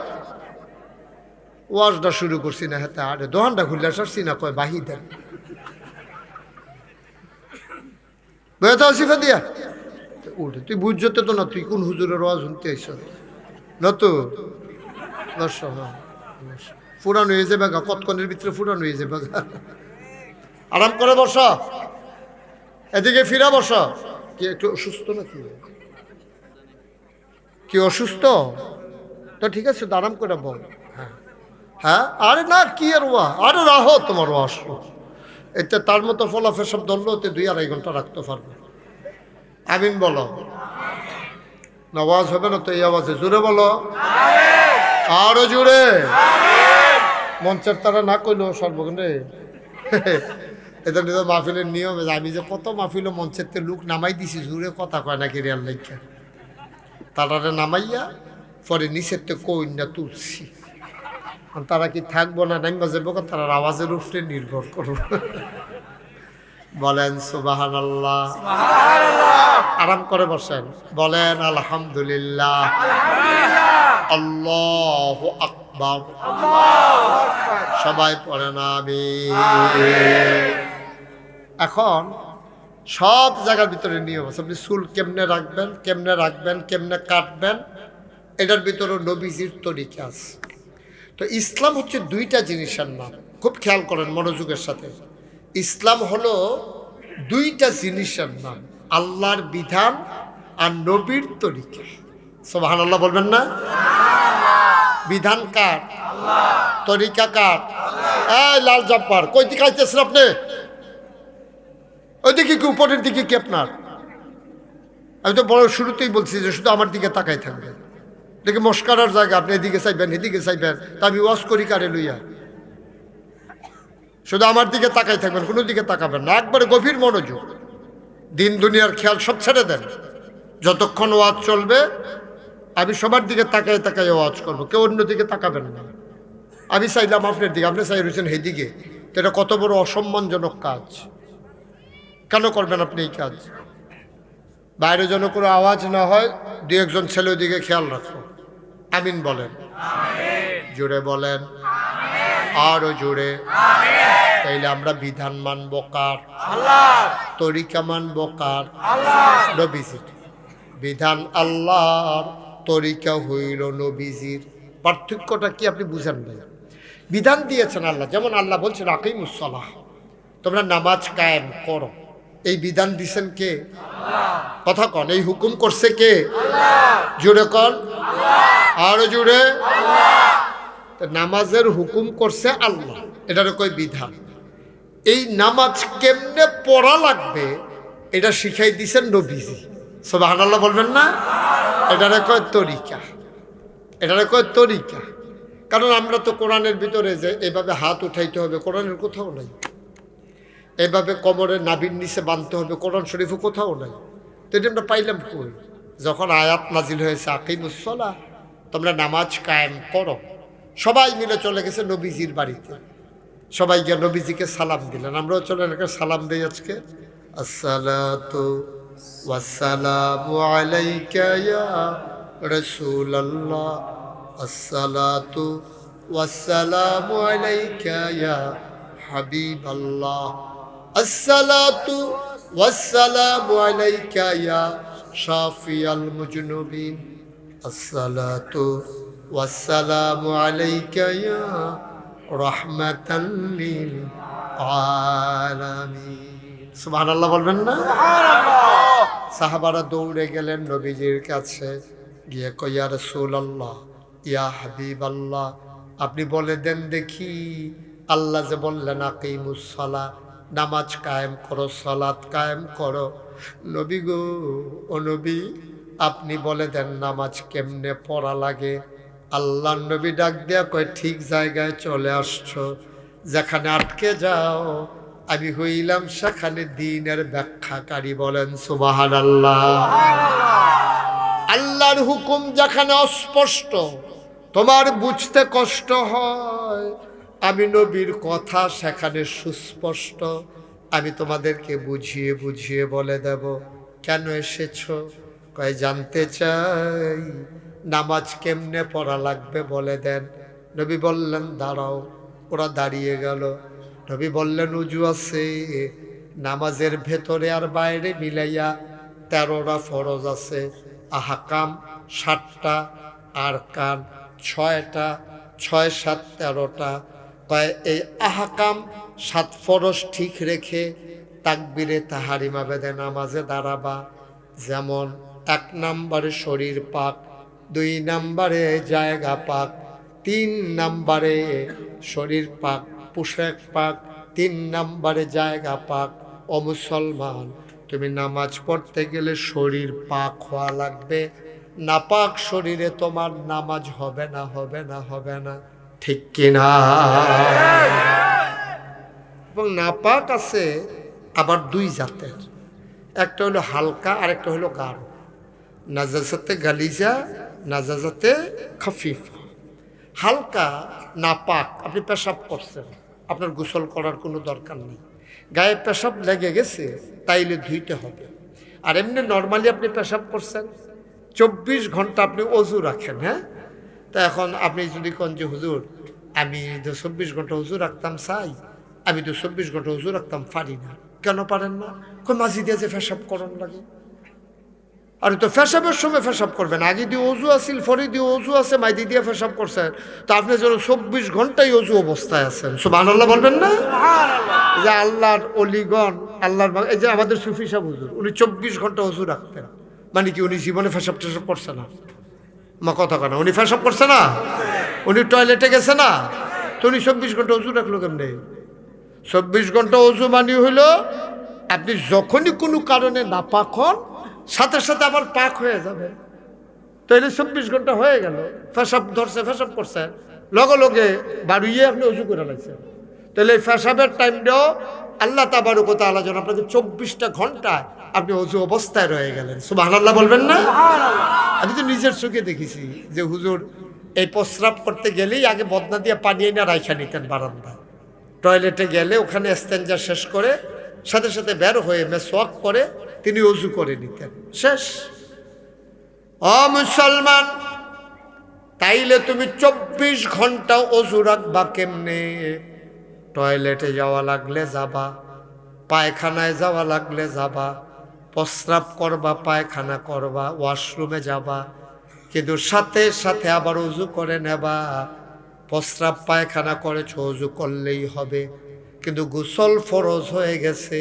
ওয়াজটা শুরু করছি না, হাতে আরে দোহানটা খুললে আসছি না, কয় বাহি দেন বেতা আসিফা দিয়া উঠে, তুই বুঝতে তো না, তুই কোন হুজুরের ওয়াজ শুনতে আইস না তো? ফুরান হয়ে যাবে গা, কতক্ষণের ভিতরে ফুরান হয়ে যাবে গা। আরাম করে বসা, এদিকে ফিরা বসা। কি একটু অসুস্থ নাকি? কি অসুস্থ? তো ঠিক আছে, আরাম করে বল। হ্যাঁ হ্যাঁ, আরে না, কি আর ওয়া, আরে রাহো, তোমার ওয়া আসলো, এতে তার মতো ফলাফল সব ধরলো, ওতে 2-2.5 ঘন্টা রাখতে পারবে। আমিন বলো। নামাজ হবে না তো এই আওয়াজে, জোরে বলো, আরো জোরে। মঞ্চের তারা না কইলো সর্বক্ষণে, এটা নিয়ে মাহফিলের নিয়ম। আমি যে কত মাহফিল মঞ্চের তে লোক নামাই দিছি, জোরে কথা কয় নাকি রেল লেখা, তারা নামাইয়া পরে নিচের তে কইনা তুলছি। তারা কি থাকবো না নাইমা যাবো, তারা আওয়াজের উপরে নির্ভর করবো। বলেন সুবহানাল্লাহ। আরাম করে বসেন, বলেন আলহামদুলিল্লাহ, আল্লাহু আকবার, সবাই পড়েন আমিন। এখন সব জায়গার ভিতরে নিয়ম আছে, আপনি চুল কেমনে রাখবেন, কেমনে রাখবেন, কেমনে কাটবেন, এটার ভিতরে নবীজির তরিকা আছে। তো ইসলাম হচ্ছে 2টা জিনিসের নাম, খুব খেয়াল করেন মনোযোগের সাথে। ইসলাম হলো 2টা জিনিসের নাম, আল্লাহর বিধান আর নবীর তরিকা। সুবহানাল্লাহ বলবেন না? বিধান কার? তরিকা কার? এই লাল জাম্পার, কই দিকে আইতেছেন আপনি? ওইদিকে কি, উপরের দিকে কি আপনার? আমি তো বড় শুরুতেই বলছি যে শুধু আমার দিকে তাকাই থাকবেন, দেখে মস্কারার জায়গা, আপনি এদিকে চাইবেন এদিকে চাইবেন, তা আমি ওয়াজ করি কারে লইয়া? শুধু আমার দিকে তাকাই থাকবেন, কোনো দিকে তাকাবেন না, একবারে গভীর মনোযোগ, দিন দুনিয়ার খেয়াল সব ছেড়ে দেন। যতক্ষণ ওয়াজ চলবে আমি সবার দিকে তাকাই তাকাই ওয়াজ করবো, কেউ অন্য দিকে তাকাবেন না। আমি চাইলাম আপনার দিকে, আপনি চাই রয়েছেন সেদিকে, তো এটা কত বড় অসম্মানজনক কাজ। কেন করবেন আপনি এই কাজ? বাইরে যেন কোনো আওয়াজ না হয়, দু একজন ছেলে ওদিকে খেয়াল রাখো। আমিন বলেন, জোরে বলেন, আরো জোরে। তাইলে আমরা বিধান মানব কার? তরিকা মানব কার? নবীজির। বিধান আল্লাহর, তরিকা হইল নবীজির। পার্থক্যটা কি আপনি বুঝেন না? বিধান দিয়েছেন আল্লাহ, যেমন আল্লাহ বলছেন আকিমুস সালাহ, তোমরা নামাজ কায়েম করো। এই বিধান দিছেন কে? কথা কন, এই হুকুম করছে কে? জোরে কন, আরো জোরে। নামাজের হুকুম করছে আল্লাহ, এটার কই বিধান। এই নামাজ কেমনে পড়া লাগবে এটা শিখাই দিছেন নবীজি। সুবহানাল্লাহ বলবেন না? এটার কয় তরিকা, এটার কয় তরিকা। কারণ আমরা তো কোরআনের ভিতরে যে এভাবে হাত উঠাইতে হবে, কোরআনের কোথাও নাই। এভাবে কোমরের নাভির নিচে বাঁধতে হবে, কোরআন শরীফও কোথাও নাই। তো এটা আমরা পাইলাম কই? যখন আয়াত নাজিল হয়েছে আকিমুস সালাহ, তোমরা নামাজ কায়েম করো, সবাই মিলে চলে গেছে নবীজির বাড়িতে, সবাই গিয়ে নবীজিকে সালাম দিলেন। আমরাও চলে সালাম দিই আজকে। আসসালাতু ওয়াসসালামু আলাইকা ইয়া রাসূলুল্লাহ, আসসালাতু ওয়াসসালামু আলাইকা ইয়া হাবিবাল্লাহ, আসসালাতু ওয়াসসালামু আলাইকা ইয়া শাফিয়াল মুজনুবিন, আসসালাতু ওয়াসসালামু আলাইকা ইয়া রাহমাতাল লিল আলামিন। সুবহানাল্লাহ বলবেন না? সাহাবারা দৌড়ে গেলেন নবীজির কাছে, গিয়ে কয় ইয়া রাসূলুল্লাহ, ইয়া হাবিবাল্লাহ, আপনি বলে দেন দেখি, আল্লাহ যে বললেন আকিমুস সালাহ, নামাজ কায়েম করো, সালাত কায়েম করো, নবী গো, ও নবী, আপনি বলে দেন নামাজ কেমনে পড়া লাগে। আল্লাহ নবী ডাক দিয়া কয়, ঠিক জায়গায় চলে আসছো, যেখানে আটকে যাও আমি হইলাম সেখানে দ্বীনের ব্যাখ্যাকারী। বলেন সুবহানাল্লাহ। আল্লাহর হুকুম যেখানে অস্পষ্ট, তোমার বুঝতে কষ্ট হয়, আমি নবীর কথা সেখানে সুস্পষ্ট, আমি তোমাদেরকে বুঝিয়ে বুঝিয়ে বলে দেব। কেন এসেছো? কয় জানতে চাই নামাজ কেমনে পড়া লাগবে বলে দেন। নবী বললেন দাঁড়াও। ওরা দাঁড়িয়ে গেল। নবী বললেন উজু আছে, নামাজের ভেতরে আর বাইরে মিলাইয়া 13টা ফরজ আছে, আহকাম 7টা, আর কান 6টা, 6 7 13টা। কয় এই আহকাম 7 ফরজ ঠিক রেখে তাকবীরে তাহারিমা বেঁধে নামাজে দাঁড়াবা। যেমন 1 নম্বরে শরীর পাক, 2 নম্বরে জায়গা পাক, 3 নম্বরে শরীর পাক পোশাক পাক, 3 নম্বরে জায়গা পাক। ও মুসলমান, তুমি নামাজ পড়তে গেলে শরীর পাক হওয়া লাগবে, নাপাক শরীরে তোমার নামাজ হবে না, হবে না, হবে না, ঠিক কিনা? এবং নাপাক আছে আবার 2 জাতের, একটা হলো হালকা আর একটা হলো গাঢ়। নাজাজাতে গালিজা, নাজাজাতে খাফিফা। হালকা নাপাক, আপনি পেশাব করছেন, আপনার গোসল করার কোনো দরকার নেই, গায়ে পেশাব লেগে গেছে তাইলে ধুইতে হবে। আর এমনি নর্মালি আপনি পেশাব করছেন, 24 ঘন্টা আপনি অজু রাখেন। হ্যাঁ, তা এখন আপনি যদি কোন যে হুজুর আমি তো 24 ঘন্টা অজু রাখতাম চাই, আমি তো 24 ঘন্টা অজু রাখতাম পারি না। কেন পারেন না? মাঝি দিয়ে যে পেশাব করন লাগে। আর তো পেশাবের সময় পেশাব করবেন, আগে দিয়ে অজু আসিল, ফরি দিয়ে অজু আছে, মাইদি দিয়ে পেশাব করছেন, তা আপনি যেন 24 ঘন্টাই অজু অবস্থায় আছেন। সুবহানাল্লাহ বলবেন না? যে আল্লাহর অলিগণ, আল্লাহর, এই যে আমাদের সুফি সাহেব হুজুর, উনি 24 ঘন্টা অজু রাখতেন। মানে কি উনি জীবনে পেশাব টেশাব করছে না? মা কথা কেনা, উনি পেশাব করছে না, উনি টয়লেটে গেছে না, তো উনি 24 ঘন্টা অজু রাখলো কেমনে? 24 ঘন্টা অজু মানে হইল আপনি যখনই কোনো কারণে নাপাক হন সাথে সাথে আবার পাক হয়ে যাবে। তাইলে 24 ঘন্টা হয়ে গেল, পেশাব ধরছে, পেশাব করছে, লগে লগে বাড়িয়ে আপনি অজু করে লাগছে। তাহলে এই পেশাবের টাইমটাও আল্লাহ তাবারক ওয়া তাআলা যেন আপনাকে 24টা ঘন্টা আপনি অজু অবস্থায় রয়ে গেলেন। সুবহানাল্লাহ বলবেন না? আমি তো নিজের চোখে দেখেছি যে হুজুর এই প্রস্রাব করতে গেলেই আগে বদনা দিয়ে পানি এনে রাইখা নিতেন বারান্দা। টয়লেটে গেলে ওখানে ইস্তেঞ্জা শেষ করে সাথে সাথে বের হয়ে মেসওয়াক করে তিনি অজু করে নিতেন, শেষ। ও মুসলমান, তাইলে তুমি 24 ঘন্টা অজু রাখবা কেমনে? টয়লেটে যাওয়া লাগলে যাবা, পায়খানায় যাওয়া লাগলে যাবা, প্রস্রাব করবা, পায়খানা করবা, ওয়াশরুমে যাবা, কিন্তু সাথে সাথে আবার অজু করে নেবা। প্রস্রাব পায়খানা করেছ, অজু করলেই হবে, কিন্তু গোসল ফরজ হয়ে গেছে,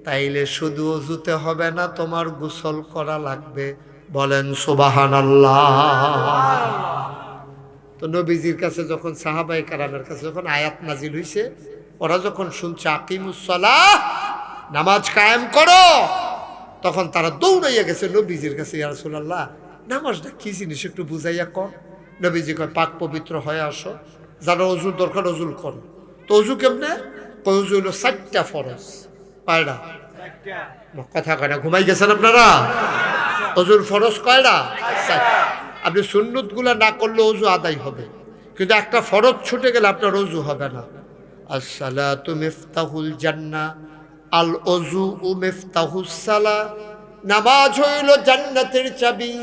তাইলে শুধু অজুতে হবে না, তোমার গোসল করা লাগবে। বলেন সুবহানাল্লাহ। তো নবীজির কাছে যখন সাহাবায়ে কেরামের কাছে যখন আয়াত নাজিল হইছে, ওরা যখন শুনছে আকিমুস সালাহ, নামাজ কায়েম করো, তখন তারা দৌড়াইয়া গেছে নবীজির কাছে, ইয়া রাসূলুল্লাহ নামাজটা কি জিনিস একটু বুঝাইয়া কর। নবীজি কয় পাক পবিত্র হয়ে আসো, যারা অজুর দরকার অজুর করো। তো অজু কেমনে? অজু হলো 4টা ফরজ। কয়টা? কথা কয় না, ঘুমাই গেছেন আপনারা? অজুর ফরজ কয়টা? 4টা। আপনি সুন্নতগুলা না করলে অজু আদায় হবে, কিন্তু একটা ফরজ ছুটে গেলে আপনার অজু হবে না। আসসালাতু মিফতাহুল জান্নাহ, আল অজু মিফতাহুস সালাহ। নামাজ হইল জান্নাতের চাবি,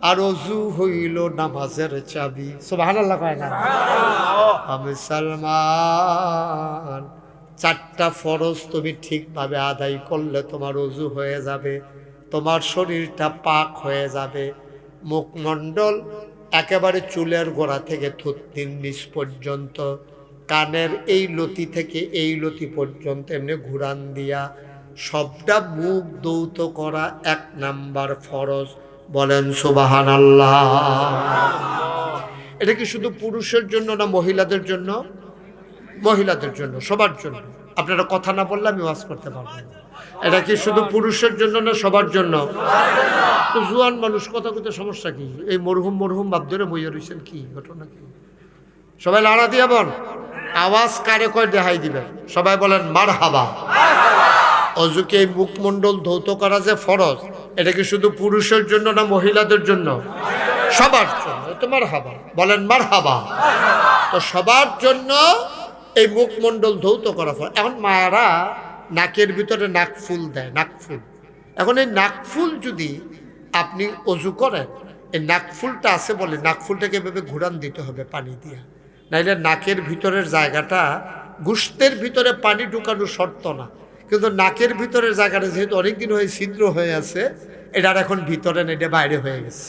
আর অজু হইল নামাজের চাবি। সুবহানাল্লাহ কয় না? মুসলমান, 4টা ফরজ তুমি ঠিকভাবে আদায় করলে তোমার অজু হয়ে যাবে, তোমার শরীরটা পাক হয়ে যাবে। মুখমণ্ডল একেবারে চুলের গোড়া থেকে থুতনির নিচ পর্যন্ত, কানের এই লতি থেকে এই লতি পর্যন্ত এমনি ঘুরান দিয়া সবটা মুখ দৌত করা 1 নাম্বার ফরজ। বলেন সুবহানাল্লাহ। এটা কি শুধু পুরুষের জন্য না মহিলাদের জন্য? মহিলাদের জন্য, সবার জন্য। আপনারা কথা না বললে আমি ওয়াজ করতে পারবো না। এটা কি শুধু পুরুষের জন্য না সবার জন্য? তো জুয়ান মানুষ কথা কইতে সমস্যা কি? এই মরহুম বাপ ধরে বইয়া রইছেন, কি ঘটনা কি? সবাই লাড়া দিয়া বল, আওয়াজ কারে কয় দেখাই দিবেন। সবাই বলেন মারহাবা। অজুকে এই মুখমণ্ডল ধৌত করা যে ফরজ, এটা কি শুধু পুরুষের জন্য না মহিলাদের জন্য? সবার জন্য। তো মারহাবা বলেন, মারহাবা। তো সবার জন্য এই মুখমণ্ডল ধৌত করা ফরজ। এখন মায়েরা নাকের ভিতরে নাকফুল দেয়, নাকফুল। এখন এই নাকফুল যদি আপনি অজু করেন, এই নাকফুলটা আছে বলে নাকফুলটাকে এভাবে ঘুরান দিতে হবে পানি দিয়ে, নাইলে নাকের ভিতরের জায়গাটা, গোশতের ভিতরে পানি ঢুকানো শর্ত না, কিন্তু নাকের ভিতরের জায়গাটা যেহেতু অনেকদিন হয়ে ছিদ্র হয়ে আছে, এটার এখন ভিতরে না, এটা বাইরে হয়ে গেছে।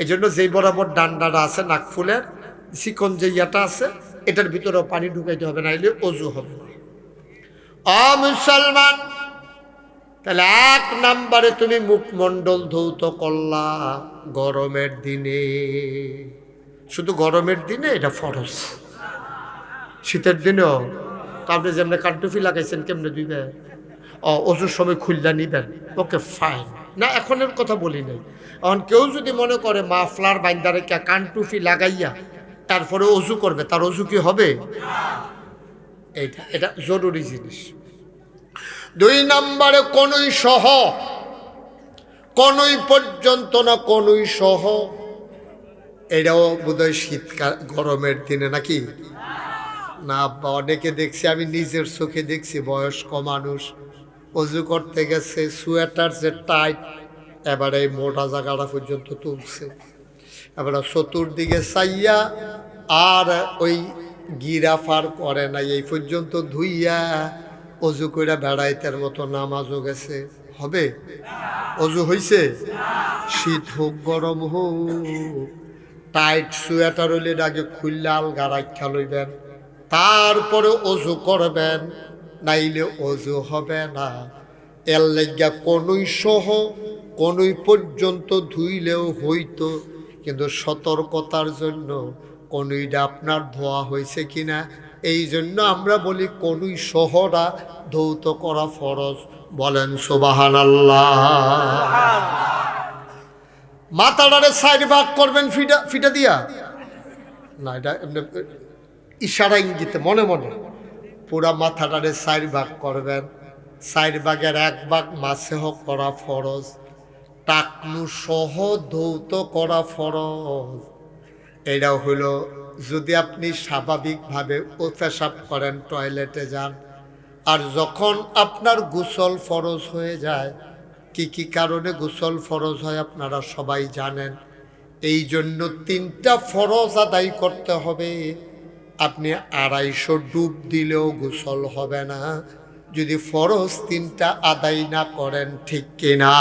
এই জন্য যেই বরাবর ডান্ডাটা আছে নাকফুলের চিকন যে ইয়াটা আছে, এটার ভিতরেও পানি ঢুকাইতে হবে, নাইলে অজু হবে না। মুসলমান, তাহলে 1 নাম্বারে তুমি মুখমণ্ডল ধৌত করলা গরমের দিনে। শুধু গরমের দিনে এটা ফরজ, শীতের দিনেও। তো আপনি যেমন কানটুফি লাগাইছেন, কেমনে দিবে? অজুর সময় খুললা নিবেন, ওকে ফাইন না, এখনের কথা বলি নাই। এখন কেউ যদি মনে করে মাফলার বাইন্দারে কানটুফি লাগাইয়া তারপরে অজু করবে, তার অজু কি হবে? এটা জরুরি জিনিস। 2 নাম্বারে কনুই সহ, কনুই পর্যন্ত না, কনুই সহ। এটাও বোধহয় শীতকাল, গরমের দিনে নাকি না? অনেকে দেখছি, আমি নিজের চোখে দেখছি, বয়স্ক মানুষ অজু করতে গেছে, সোয়েটার যে টাইট এবারে এই মোটা জায়গাটা পর্যন্ত তুলছে, এবারে চতুর্দিকে চাইয়া আর ওই গিরাফার করে না, এই পর্যন্ত ধুইয়া অজু করে বেড়াইতের মতো নামাজও গেছে। হবে? অজু হইছে? শীত হোক গরম হোক, টাইট সোয়েটার হইলে আগে খুললে আলগা রাখা লইবেন, তারপরে অজু করবেন, নাইলে অজু হবে না। এর লাগিয়া কনুই সহ, কনুই পর্যন্ত ধুইলেও হইতো, কিন্তু সতর্কতার জন্য কনুইটা আপনার ধোয়া হয়েছে কিনা এই জন্য আমরা বলি কোনই শহরা ধৌত করা ফরজ। বলেন সুবহানাল্লাহ। মাথাটারে সাইড ভাগ করবেন ফিটা দিয়া না, এটা ইশারা ইঙ্গিতে মনে মনে পুরা মাথাটারে সাইড ভাগ করবেন। সাইড ভাগের এক ভাগ মাসেহ করা ফরজ, টাকনু সহ ধৌত করা ফরজ। এটা হলো যদি আপনি স্বাভাবিকভাবে পেশাব করেন, টয়লেটে যান, আর যখন আপনার গোসল ফরজ হয়ে যায়। কি কি কারণে গোসল ফরজ হয় আপনারা সবাই জানেন। এই জন্য 3টা ফরজ আদায় করতে হবে। আপনি 250 ডুব দিলেও গোসল হবে না যদি ফরজ 3টা আদায় না করেন, ঠিক কিনা?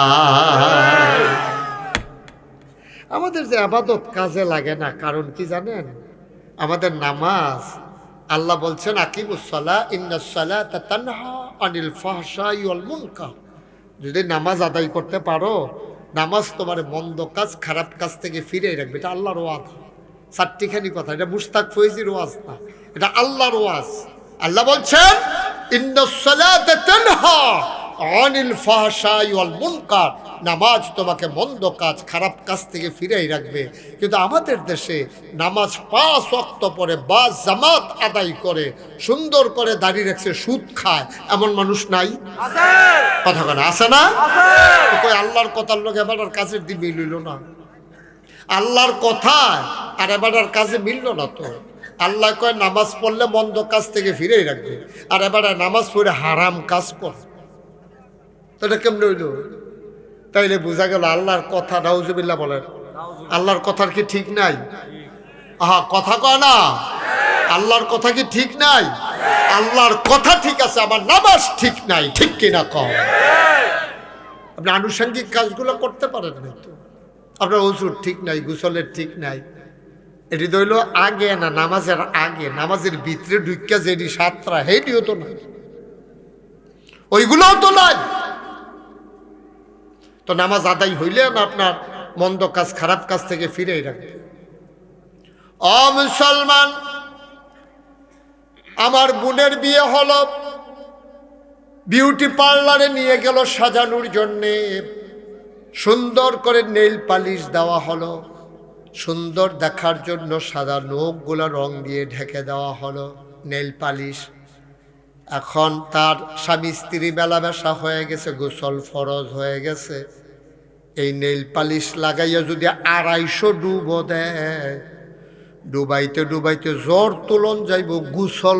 আমাদের যে আবাদত কাজে লাগে না, কারণ কি জানেন? আমাদের নামাজ, আল্লাহ বলছেন আকিমুস সালাহ ইন্নাস সালাতা তানহা আনিল ফাহশাই ওয়াল মুনকার। যদি নামাজ আদায় করতে পারো, নামাজ তোমার মন্দ কাজ, খারাপ কাজ থেকে ফিরে রাখবে। এটা আল্লাহর ওয়াজ, চারটিখানি কথা। এটা মুশতাক ফৈজির ওয়াজ না, এটা আল্লাহর ওয়াজ। আল্লাহ বলছেন ইন্নাস সালাতা তানহা আনিল ফাহশাই ওয়াল মুনকার, নামাজ তোমাকে মন্দ কাজ, খারাপ কাজ থেকে ফিরেই রাখবে। কিন্তু আমাদের দেশে নামাজ 5 ওয়াক্ত পড়ে, বা জামাত আদায় করে, সুন্দর করে দাঁড়িয়ে রাখছে, সুদ খায়, এমন মানুষ নাই? কথা কেন আছে না? কই আল্লাহর কথার লোক এবার কাজের দিকে মিলল না। আল্লাহর কথা আর এবার কাজে মিলল না তো। আল্লাহ কয় নামাজ পড়লে মন্দ কাজ থেকে ফিরেই রাখবে, আর এবার নামাজ পড়ে হারাম কাজ কর। তো এটা কেমন হইল? তাইলে বোঝা গেল আল্লাহর কথা, নাউজুবিল্লাহ বলেন, আল্লাহর কথার কি ঠিক নাই? আহা, কথা কয় না, আল্লাহর কথা কি ঠিক নাই? আল্লাহর কথা ঠিক আছে, আমার নামাজ ঠিক নাই, ঠিক কিনা কম? আপনি আনুষঙ্গিক কাজগুলো করতে পারেন না তো। আপনার ওযুর ঠিক নাই, গোসলের ঠিক নাই। এটি ধরল আগে না, নামাজের আগে, নামাজের ভিতরে ঢুকিয়া যেটি সাতরা, হেটিও তো নাই, ওইগুলোও তো নাই। তো নামাজ আদায় হইলে না আপনার মন্দ কাজ, খারাপ কাজ থেকে ফিরেই রাখবে। ও মুসলমান, আমার বোনের বিয়ে হলো, বিউটি পার্লারে নিয়ে গেল সাজানোর জন্যে। সুন্দর করে নেইল পালিশ দেওয়া হলো, সুন্দর দেখার জন্য সাদা নখগুলো রং দিয়ে ঢেকে দেওয়া হলো, নেইল পালিশ। এখন তার স্বামী স্ত্রী মেলামেশা হয়ে গেছে, গোসল ফরজ হয়ে গেছে। এই নেইল পালিশ লাগাইয়া যদি 250 ডুবো দেয়, ডুবাইতে ডুবাইতে জ্বর তুলন যাইব, গোসল